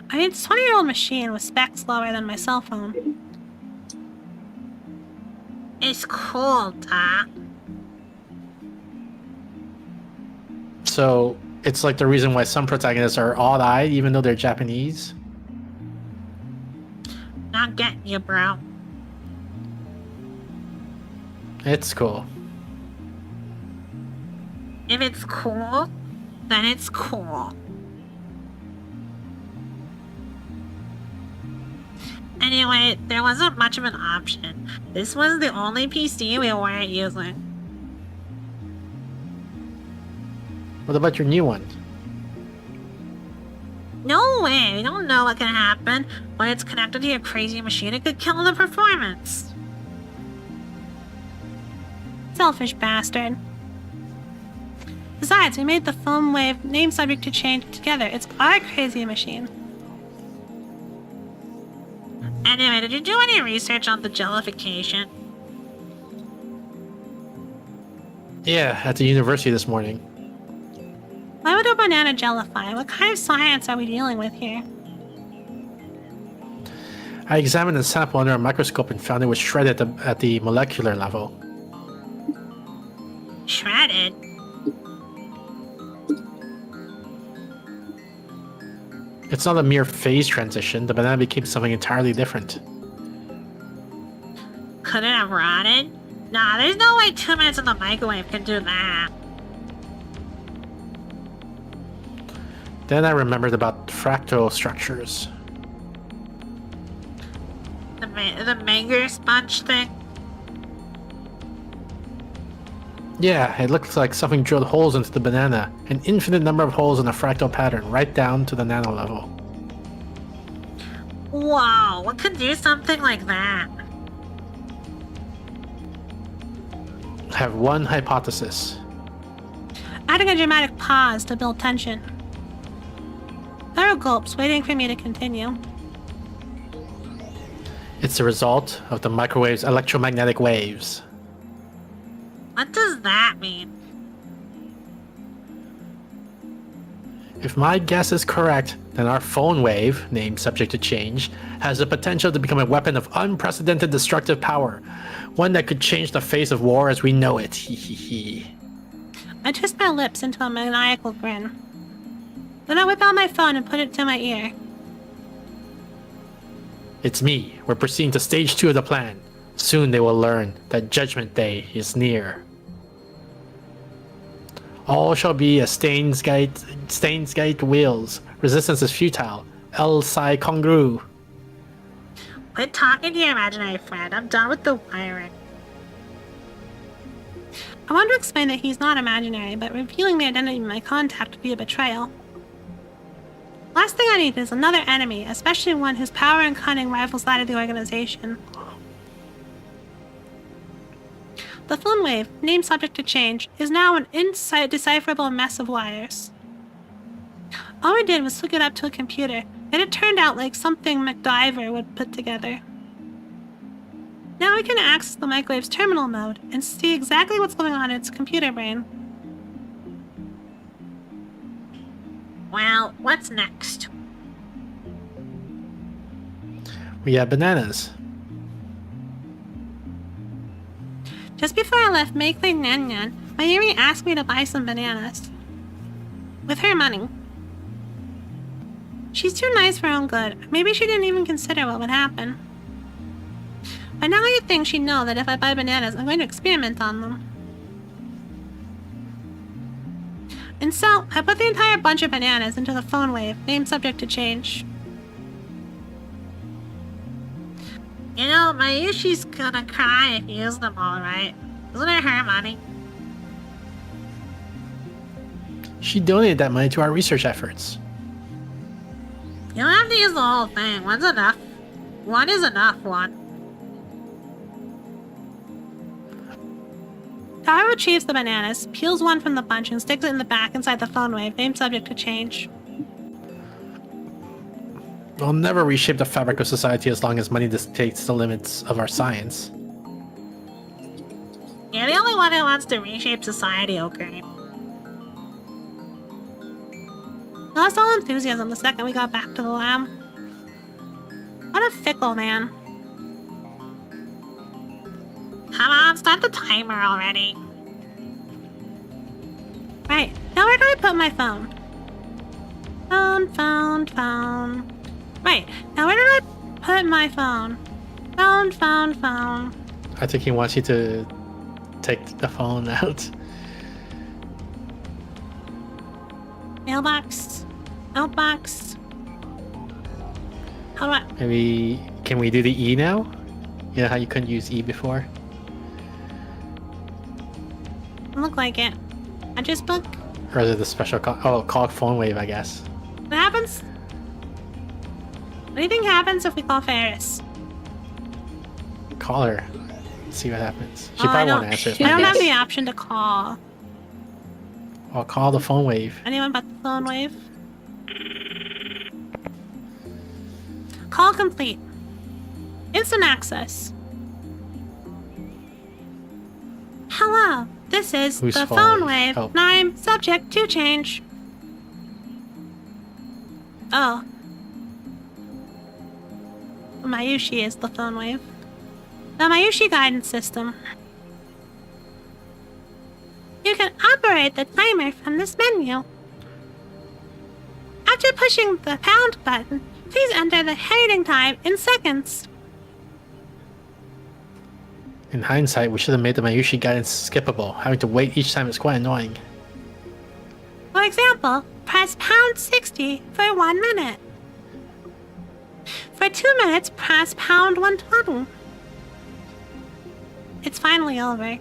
Speaker 1: I mean, it's a 20-year-old machine with specs lower than my cell phone. It's cool, Doc.
Speaker 3: So, it's like the reason why some protagonists are odd-eyed even though they're Japanese?
Speaker 1: Not getting you, bro.
Speaker 3: It's cool.
Speaker 1: If it's cool, then it's cool. Anyway, there wasn't much of an option. This was the only PC we weren't using.
Speaker 3: What about your new one?
Speaker 1: No way, we don't know what can happen. When it's connected to your crazy machine, it could kill the performance. Selfish bastard. Besides, we made the phone wave name subject to change together. It's our crazy machine. Anyway, did you do any research on the jellification?
Speaker 3: Yeah, at the university this morning.
Speaker 1: Why would a banana jellify? What kind of science are we dealing with here?
Speaker 3: I examined the sample under a microscope and found it was shredded at the molecular level.
Speaker 1: Shredded?
Speaker 3: It's not a mere phase transition. The banana became something entirely different.
Speaker 1: Could it have rotted? Nah, there's no way 2 minutes in the microwave can do that.
Speaker 3: Then I remembered about fractal structures.
Speaker 1: The Menger sponge thing?
Speaker 3: Yeah, it looks like something drilled holes into the banana. An infinite number of holes in a fractal pattern, right down to the nano level.
Speaker 1: Wow, what could do something like that?
Speaker 3: I have one hypothesis.
Speaker 1: Adding a dramatic pause to build tension. There are gulps waiting for me to continue.
Speaker 3: It's the result of the microwave's electromagnetic waves.
Speaker 1: What does that mean?
Speaker 3: If my guess is correct, then our phone wave, named subject to change, has the potential to become a weapon of unprecedented destructive power. One that could change the face of war as we know it. Hee.
Speaker 1: I twist my lips into a maniacal grin. Then I whip out my phone and put it to my ear.
Speaker 3: It's me. We're proceeding to stage 2 of the plan. Soon they will learn that Judgment Day is near. All shall be as Steins Gate wills. Resistance is futile. El Psi Congru.
Speaker 1: Quit talking to your imaginary friend. I'm done with the wiring. I want to explain that he's not imaginary, but revealing the identity of my contact would be a betrayal. Last thing I need is another enemy, especially one whose power and cunning rivals that of the organization. The phone wave, named subject to change, is now an indecipherable mess of wires. All we did was hook it up to a computer, and it turned out like something MacGyver would put together. Now we can access the microwave's terminal mode and see exactly what's going on in its computer brain. Well, what's next?
Speaker 3: We have bananas.
Speaker 1: Just before I left Makeley Nyan, Mayuri asked me to buy some bananas. With her money. She's too nice for her own good. Maybe she didn't even consider what would happen. By now you'd think she'd know that if I buy bananas, I'm going to experiment on them. And so, I put the entire bunch of bananas into the phone wave, named subject to change. You know, Mayushi's gonna cry if you use them all, right? Isn't it her money?
Speaker 3: She donated that money to our research efforts.
Speaker 1: You don't have to use the whole thing. One's enough. One is enough, one. Taro retrieves the bananas, peels one from the bunch, and sticks it in the back inside the phone wave, named subject to change.
Speaker 3: We'll never reshape the fabric of society as long as money dictates the limits of our science.
Speaker 1: You're the only one who wants to reshape society, okay? I lost all enthusiasm the second we got back to the lab. What a fickle man. Come on, start the timer already. Right, now where do I put my phone? Phone. Right, now where do I put my phone? Phone.
Speaker 3: I think he wants you to take the phone out.
Speaker 1: Mailbox. Outbox. How do I...
Speaker 3: Maybe, can we do the E now? You know how you couldn't use E before?
Speaker 1: Look like it. Address book?
Speaker 3: Or is it the special call phone wave, I guess.
Speaker 1: What happens? What do you think happens if we call Ferris?
Speaker 3: Call her. See what happens. She
Speaker 1: Oh,
Speaker 3: probably won't answer.
Speaker 1: I don't have the option to call.
Speaker 3: I'll call the phone wave.
Speaker 1: Anyone but the phone wave? Call complete. Instant access. Hello, this is
Speaker 3: Who's
Speaker 1: the
Speaker 3: phone
Speaker 1: phone
Speaker 3: wave?
Speaker 1: wave.
Speaker 3: Oh.
Speaker 1: I'm subject to change. Oh. Mayushi is the phone wave. The Mayushi guidance system. You can operate the timer from this menu. After pushing the pound button, please enter the heading time in seconds.
Speaker 3: In hindsight, we should have made the Mayushi guidance skippable. Having to wait each time is quite annoying.
Speaker 1: For example, press pound 60 for 1 minute. For 2 minutes, press pound 120. It's finally over.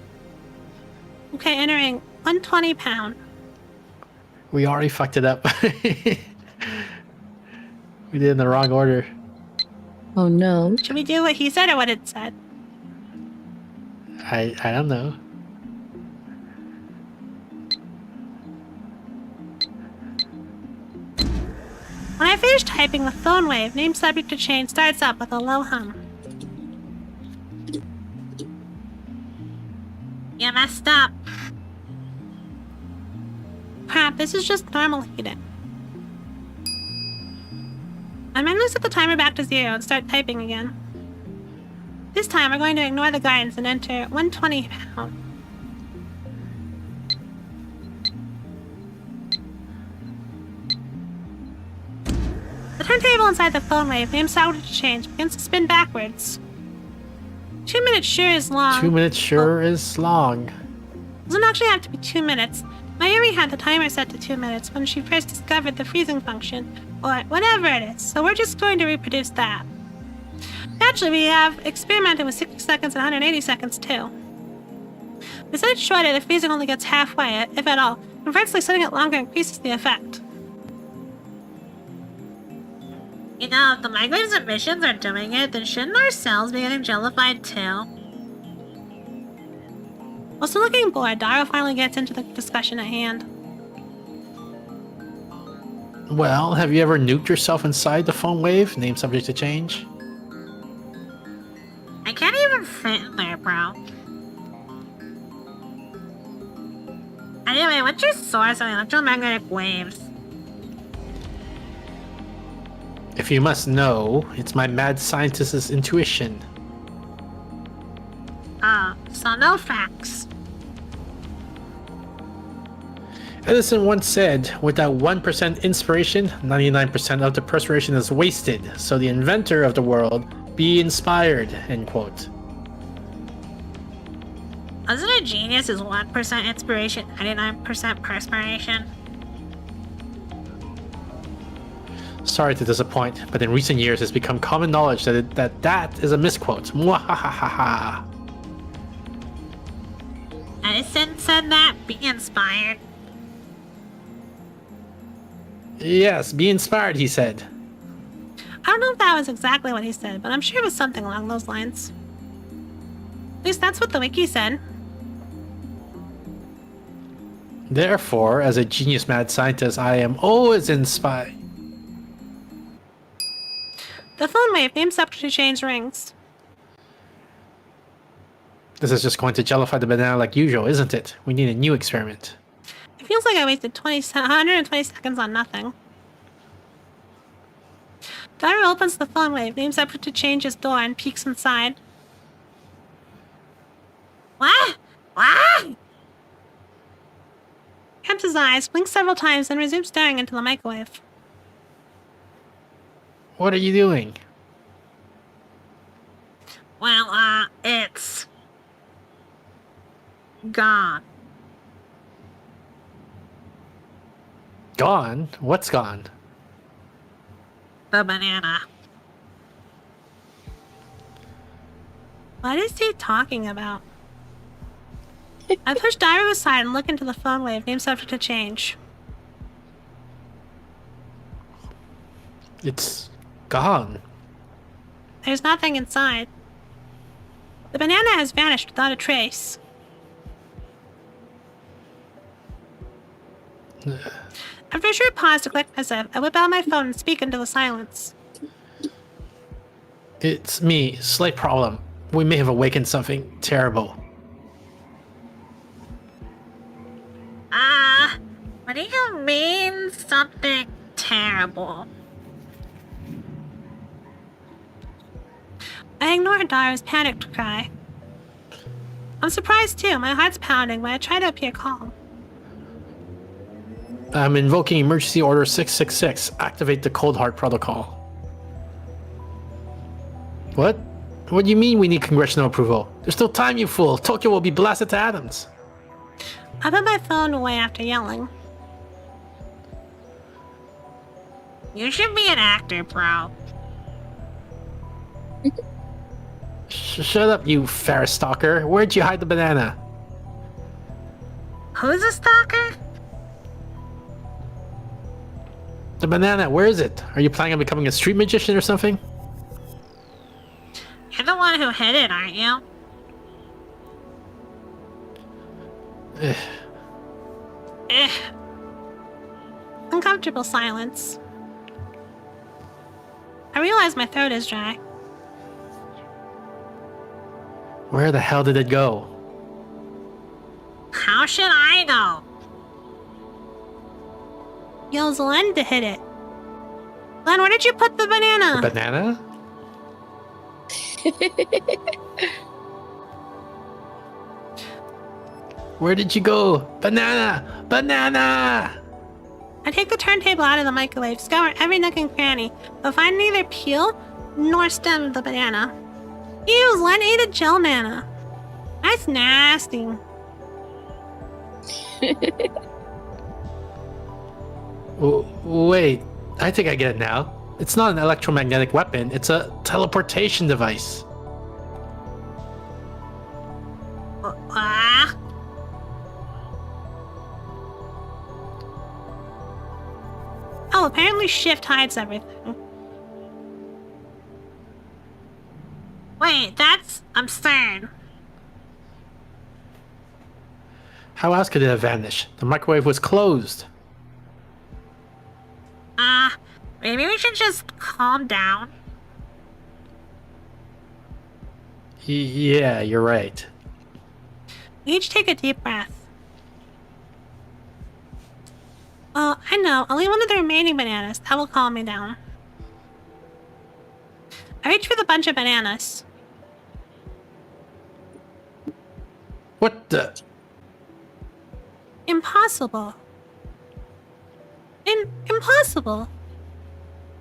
Speaker 1: Okay, entering 120 pound.
Speaker 3: We already fucked it up. We did it in the wrong order.
Speaker 2: Oh no.
Speaker 1: Should we do what he said or what it said?
Speaker 3: I don't know.
Speaker 1: When I finish typing, the phone wave, name subject to change, starts up with a low hum. You messed up. Crap, this is just normal heating. I'm going to set the timer back to 0 and start typing again. This time, we're going to ignore the guidance and enter 120 pound. The turntable inside the phone wave, name subject to change, begins to spin backwards. 2 minutes sure is long.
Speaker 3: 2 minutes sure is long.
Speaker 1: Doesn't actually have to be 2 minutes. Mayuri had the timer set to 2 minutes when she first discovered the freezing function, or whatever it is, so we're just going to reproduce that. Actually, we have experimented with 60 seconds and 180 seconds too. We set it shorter, the freezing only gets halfway, if at all. Conversely, setting it longer increases the effect. You know, if the microwave's emissions are doing it, then shouldn't our cells be getting jellified too? While still looking bored, Dario finally gets into the discussion at hand.
Speaker 3: Well, have you ever nuked yourself inside the phone wave? Name subject to change.
Speaker 1: I can't even fit in there, bro. Anyway, what's your source on electromagnetic waves?
Speaker 3: If you must know, it's my mad scientist's intuition.
Speaker 1: So no facts.
Speaker 3: Edison once said, without 1% inspiration, 99% of the perspiration is wasted, so the inventor of the world be inspired, end quote.
Speaker 1: Wasn't a genius is 1% inspiration, 99% perspiration?
Speaker 3: Sorry to disappoint, but in recent years it's become common knowledge that is a misquote. Mwahahaha.
Speaker 1: Edison said that? Be inspired.
Speaker 3: Yes, be inspired, he said.
Speaker 1: I don't know if that was exactly what he said, but I'm sure it was something along those lines. At least that's what the wiki said.
Speaker 3: Therefore, as a genius mad scientist, I am always inspired.
Speaker 1: The phone wave, name subject to change rings.
Speaker 3: This is just going to jellify the banana like usual, isn't it? We need a new experiment.
Speaker 1: It feels like I wasted 120 seconds on nothing. Dario opens the phone wave, name subject to change his door, and peeks inside. What? What? Taps his eyes, blinks several times, and resumes staring into the microwave.
Speaker 3: What are you doing?
Speaker 1: Well, it's gone.
Speaker 3: Gone? What's gone?
Speaker 1: The banana. What is he talking about? I push Dario aside and look into the phone wave, name subject to change.
Speaker 3: It's gone.
Speaker 1: There's nothing inside. The banana has vanished without a trace. After a short pause to collect myself, I whip out my phone and speak into the silence.
Speaker 3: It's me. Slight problem. We may have awakened something terrible.
Speaker 1: What do you mean, something terrible? I ignore Dario's panicked cry. I'm surprised too. My heart's pounding, but I try to appear calm.
Speaker 3: I'm invoking emergency order 666. Activate the cold heart protocol. What? What do you mean we need congressional approval? There's still time, you fool. Tokyo will be blasted to atoms.
Speaker 1: I put my phone away after yelling. You should be an actor, bro.
Speaker 3: Shut up, you Ferris stalker. Where'd you hide the banana?
Speaker 1: Who's a stalker?
Speaker 3: The banana, where is it? Are you planning on becoming a street magician or something?
Speaker 1: You're the one who hid it, aren't you? Eh. Uncomfortable silence. I realize my throat is dry.
Speaker 3: Where the hell did it go?
Speaker 1: How should I know? Yells Len to hit it. Len, where did you put the banana?
Speaker 3: The banana? Where did you go? Banana! Banana!
Speaker 1: I take the turntable out of the microwave, scour every nook and cranny, but find neither peel nor stem of the banana. Ew, Len ate a gel nana. That's nasty.
Speaker 3: Wait, I think I get it now. It's not an electromagnetic weapon, it's a teleportation device.
Speaker 1: Ah. Oh, apparently shift hides everything. Wait, that's absurd.
Speaker 3: How else could it have vanished? The microwave was closed.
Speaker 1: Maybe we should just calm down.
Speaker 3: Yeah, you're right.
Speaker 1: We each take a deep breath. Oh, I know. I'll eat one of the remaining bananas. That will calm me down. I reach for the bunch of bananas.
Speaker 3: What the?
Speaker 1: Impossible. Impossible.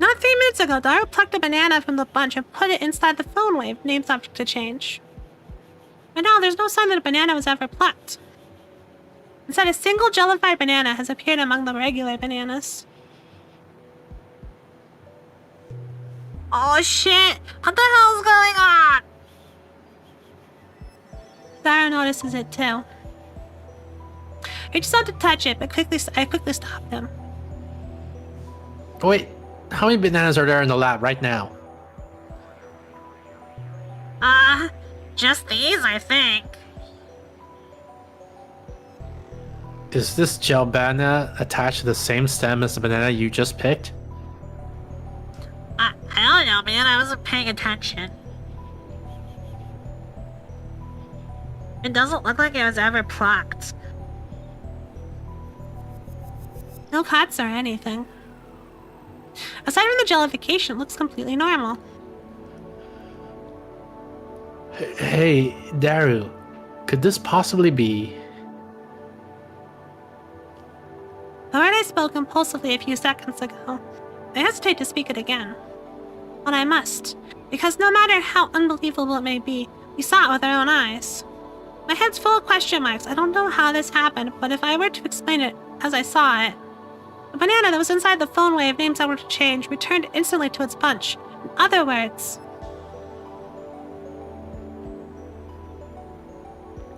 Speaker 1: Not 3 minutes ago, Daru plucked a banana from the bunch and put it inside the phone wave, named subject to change. But now there's no sign that a banana was ever plucked. Instead, a single jellified banana has appeared among the regular bananas. Oh shit! What the hell's going on? Daru notices it too. He reaches out to touch it, but I quickly stopped him.
Speaker 3: Wait, how many bananas are there in the lab right now?
Speaker 1: Just these, I think.
Speaker 3: Is this gel banana attached to the same stem as the banana you just picked?
Speaker 1: I don't know, man. I wasn't paying attention. It doesn't look like it was ever plucked. No cuts or anything. Aside from the jellification, it looks completely normal.
Speaker 3: Hey, Daru, could this possibly be...
Speaker 1: The word I spoke impulsively a few seconds ago. I hesitate to speak it again. But I must, because no matter how unbelievable it may be, we saw it with our own eyes. My head's full of question marks. I don't know how this happened, but if I were to explain it as I saw it, the banana that was inside the phone wave named subject to change returned instantly to its bunch. In other words,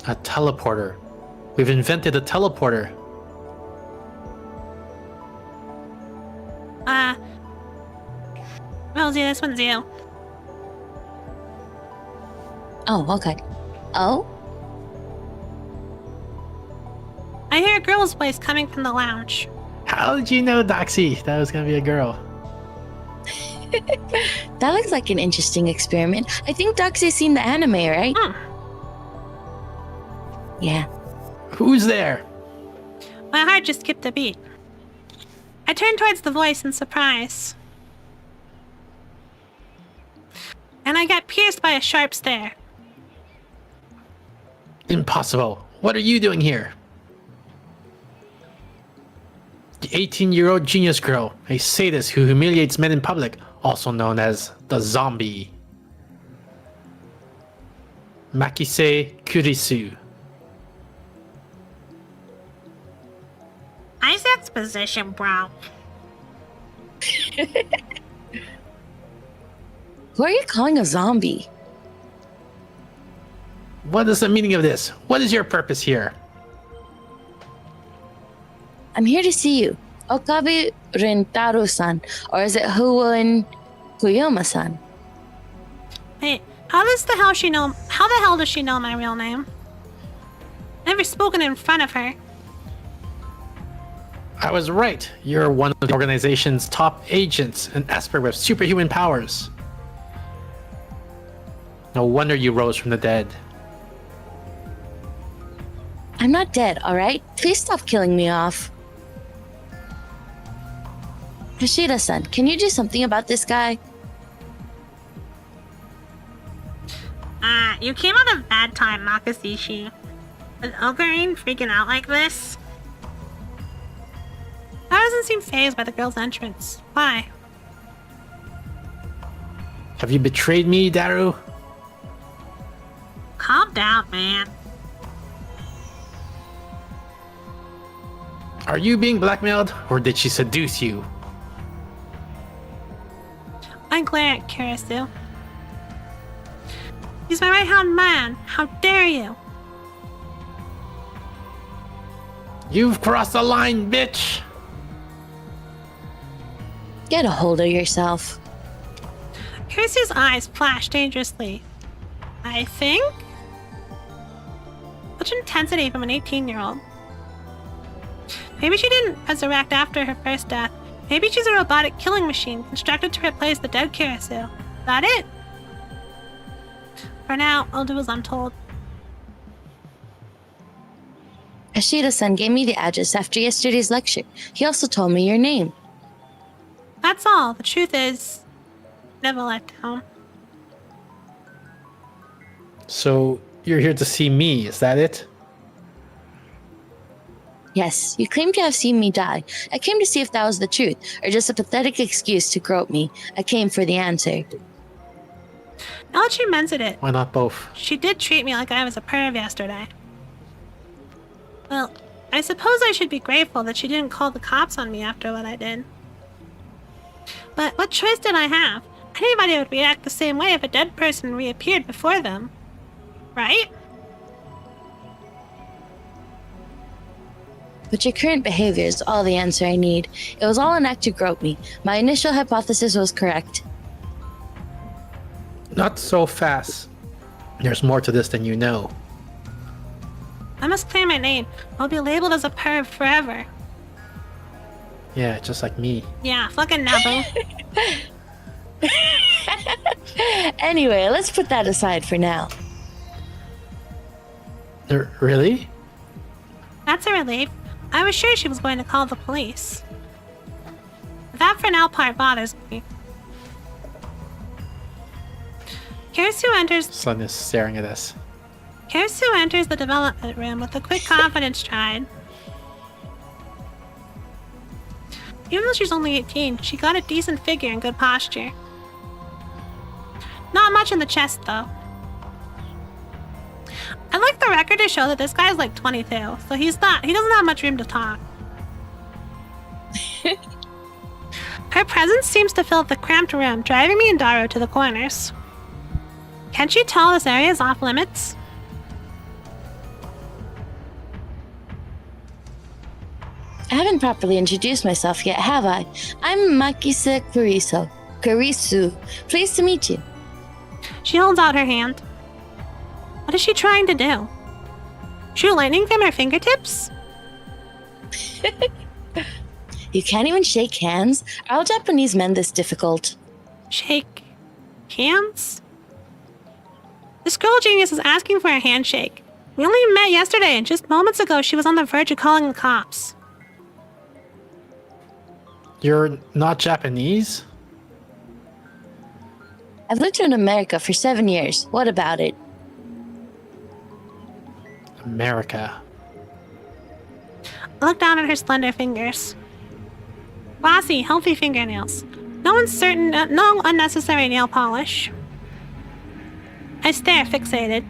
Speaker 3: a teleporter. We've invented a teleporter.
Speaker 1: Rosie, this one's you.
Speaker 2: Oh, okay. Oh?
Speaker 1: I hear a girl's voice coming from the lounge.
Speaker 3: How did you know, Doxy, that was gonna be a girl?
Speaker 2: That looks like an interesting experiment. I think Doxy's seen the anime, right? Yeah.
Speaker 3: Who's there?
Speaker 1: My heart just skipped a beat. I turned towards the voice in surprise. And I got pierced by a sharp stare.
Speaker 3: Impossible. What are you doing here? The 18-year-old genius girl, a sadist who humiliates men in public, also known as the zombie. Makise Kurisu.
Speaker 1: Nice exposition, bro.
Speaker 2: Who are you calling a zombie?
Speaker 3: What is the meaning of this? What is your purpose here?
Speaker 2: I'm here to see you. Okabe Rentaro-san, or is it Huon Kuyoma-san?
Speaker 1: Wait, how the hell does she know my real name? Never spoken in front of her.
Speaker 3: I was right. You're one of the organization's top agents, an esper with superhuman powers. No wonder you rose from the dead.
Speaker 2: I'm not dead, alright? Please stop killing me off. Hashira-san, can you do something about this guy?
Speaker 1: You came on a bad time, Makasishi. Is Ocarine freaking out like this? I doesn't seem fazed by the girl's entrance. Why?
Speaker 3: Have you betrayed me, Daru?
Speaker 1: Calm down, man.
Speaker 3: Are you being blackmailed, or did she seduce you?
Speaker 1: I glare at Kirisu. He's my right-hand man. How dare you?
Speaker 3: You've crossed the line, bitch!
Speaker 2: Get a hold of yourself.
Speaker 1: Kirisu's eyes flash dangerously. I think? Such intensity from an 18-year-old. Maybe she didn't resurrect after her first death. Maybe she's a robotic killing machine constructed to replace the dead Kirisu. That it? For now, I'll do as I'm told.
Speaker 2: Ashida-san gave me the address after yesterday's lecture. He also told me your name.
Speaker 1: That's all. The truth is, never let down.
Speaker 3: So, you're here to see me, is that it?
Speaker 2: Yes, you claim to have seen me die. I came to see if that was the truth, or just a pathetic excuse to grope me. I came for the answer.
Speaker 1: Now that she mentioned it,
Speaker 3: Why not both?
Speaker 1: she did treat me like I was a perv yesterday. Well, I suppose I should be grateful that she didn't call the cops on me after what I did. But what choice did I have? Anybody would react the same way if a dead person reappeared before them. Right?
Speaker 2: But your current behavior is all the answer I need. It was all an act to grope me. My initial hypothesis was correct.
Speaker 3: Not so fast. There's more to this than you know.
Speaker 1: I must clear my name. I'll be labeled as a perv forever.
Speaker 3: Yeah, just like me.
Speaker 1: Yeah, fucking Nabu.
Speaker 2: Anyway, let's put that aside for now.
Speaker 3: Really?
Speaker 1: That's a relief. I was sure she was going to call the police. That for now part bothers me. Kirisu enters
Speaker 3: Sun is staring at us.
Speaker 1: Kirisu enters the development room with a quick confidence stride. Even though she's only 18, she got a decent figure and good posture. Not much in the chest, though. I'd like the record to show that this guy's like 22, so he doesn't have much room to talk. Her presence seems to fill the cramped room, driving me and Daru to the corners. Can't you tell this area is off limits?
Speaker 2: I haven't properly introduced myself yet, have I? I'm Makise Kurisu. Pleased to meet you.
Speaker 1: She holds out her hand. What is she trying to do? Shoot lightning from her fingertips?
Speaker 2: You can't even shake hands? Are all Japanese men this difficult?
Speaker 1: Shake hands? This girl genius is asking for a handshake. We only met yesterday, and just moments ago she was on the verge of calling the cops.
Speaker 3: You're not Japanese?
Speaker 2: I've lived in America for 7 years. What about it?
Speaker 3: America.
Speaker 1: I look down at her slender fingers. Bossy, healthy fingernails. No unnecessary nail polish. I stare, fixated.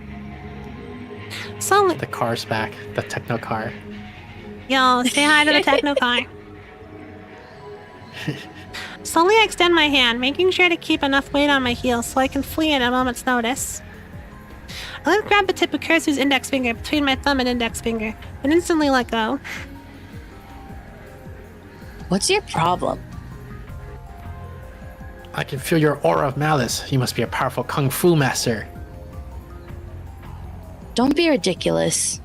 Speaker 1: Slowly,
Speaker 3: The car's back. The techno car.
Speaker 1: yo, say hi to the techno car. Slowly I extend my hand, making sure to keep enough weight on my heels so I can flee at a moment's notice. I then grab the tip of Kurisu's index finger between my thumb and index finger, and instantly let go.
Speaker 2: What's your problem?
Speaker 3: I can feel your aura of malice. You must be a powerful kung fu master.
Speaker 2: Don't be ridiculous.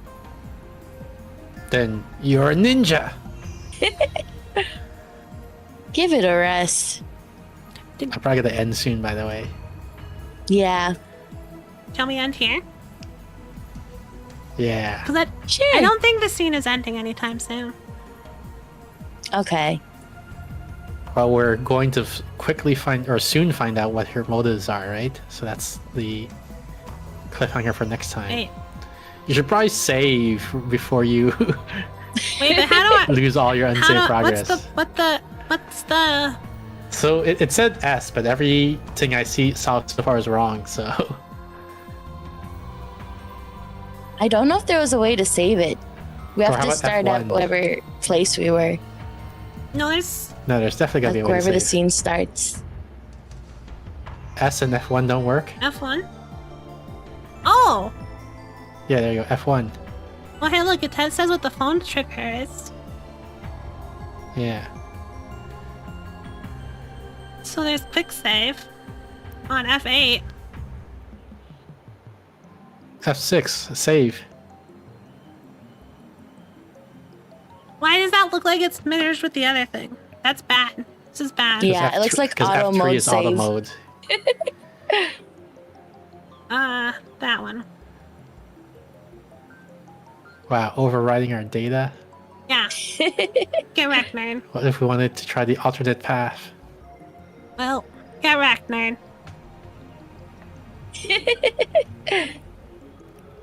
Speaker 3: Then you're a ninja.
Speaker 2: Give it a rest.
Speaker 3: I'm probably gonna end soon, by the way.
Speaker 2: Yeah.
Speaker 1: Shall we end here?
Speaker 3: Yeah.
Speaker 1: Because
Speaker 2: Sure.
Speaker 1: I don't think the scene is ending anytime soon.
Speaker 2: Okay.
Speaker 3: Well, we're going to quickly find, or soon find out what her motives are, right? So that's the cliffhanger for next time.
Speaker 1: Wait,
Speaker 3: You should probably save before you
Speaker 1: wait, but how do I?
Speaker 3: lose all your unsaved progress.
Speaker 1: What's the?
Speaker 3: So it said S, but everything I saw so far is wrong. So
Speaker 2: I don't know if there was a way to save it. We
Speaker 3: Or
Speaker 2: have
Speaker 3: how
Speaker 2: to
Speaker 3: about
Speaker 2: start at
Speaker 3: F1?
Speaker 2: whatever place we were,
Speaker 1: No, there's.
Speaker 3: no, there's definitely gotta
Speaker 2: like
Speaker 3: be a way
Speaker 2: wherever
Speaker 3: to
Speaker 2: the
Speaker 3: save.
Speaker 2: scene starts.
Speaker 3: S and F1 don't work.
Speaker 1: F1? Oh!
Speaker 3: Yeah, there you go. F1.
Speaker 1: Well, hey, look, it says what the phone trigger is.
Speaker 3: Yeah.
Speaker 1: So there's quick save on F8.
Speaker 3: F6. Save.
Speaker 1: Why does that look like it's merged with the other thing? That's bad. This is bad.
Speaker 2: Yeah, it looks like auto
Speaker 3: F3
Speaker 2: mode
Speaker 3: is auto
Speaker 2: save.
Speaker 3: mode.
Speaker 1: That one.
Speaker 3: Wow, overriding our data.
Speaker 1: Yeah. Get wrecked, nerd.
Speaker 3: What if we wanted to try the alternate path?
Speaker 1: Well, get wrecked, nerd.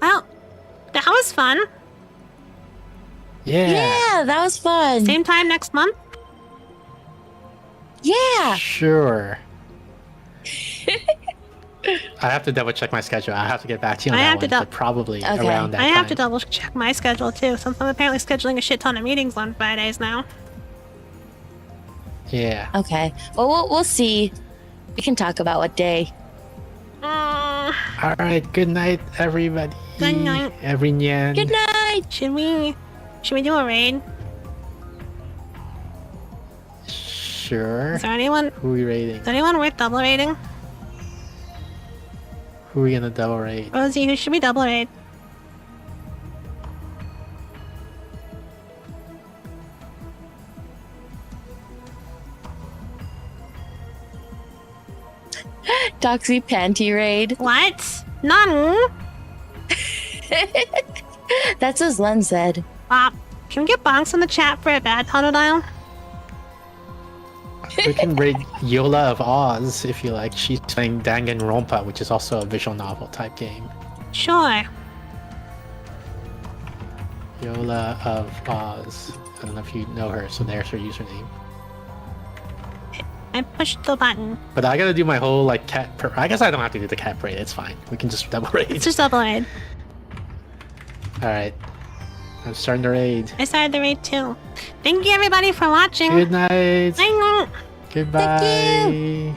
Speaker 1: Well, that was fun.
Speaker 3: Yeah.
Speaker 2: Yeah, that was fun.
Speaker 1: Same time next month.
Speaker 2: Yeah.
Speaker 3: Sure. I have to double check my schedule. I have to get back to you on
Speaker 1: I
Speaker 3: that
Speaker 1: have to
Speaker 3: one, but probably
Speaker 2: Okay.
Speaker 3: around that
Speaker 1: I
Speaker 3: time.
Speaker 1: have to double check my schedule too, since I'm apparently scheduling a shit ton of meetings on Fridays now.
Speaker 3: Yeah.
Speaker 2: Okay. Well, we'll see. We can talk about what day.
Speaker 1: Uh,
Speaker 3: All right. Good night, everybody.
Speaker 1: Good night.
Speaker 3: Every nyan.
Speaker 2: Good night.
Speaker 1: should we do a raid?
Speaker 3: Sure.
Speaker 1: Is there anyone
Speaker 3: Who are we rating?
Speaker 1: is there anyone worth double rating?
Speaker 3: Who are we gonna double rate?
Speaker 1: Rosie, who should we double raid?
Speaker 2: Doxy panty raid.
Speaker 1: What? None.
Speaker 2: That's what Len said.
Speaker 1: Can we get Bonks in the chat for a bad totodile?
Speaker 3: We can rate Yola of Oz if you like. She's playing Danganronpa, which is also a visual novel type game.
Speaker 1: Sure.
Speaker 3: Yola of Oz. I don't know if you know her, so there's her username.
Speaker 1: I pushed the button.
Speaker 3: But I gotta do my whole like cat. I guess I don't have to do the cat parade. It's fine. We can just double raid.
Speaker 1: It's just double raid.
Speaker 3: All right. I'm starting the raid.
Speaker 1: I started the raid too. Thank you everybody for watching.
Speaker 3: Good night.
Speaker 1: Bye.
Speaker 3: Goodbye.
Speaker 2: Thank you.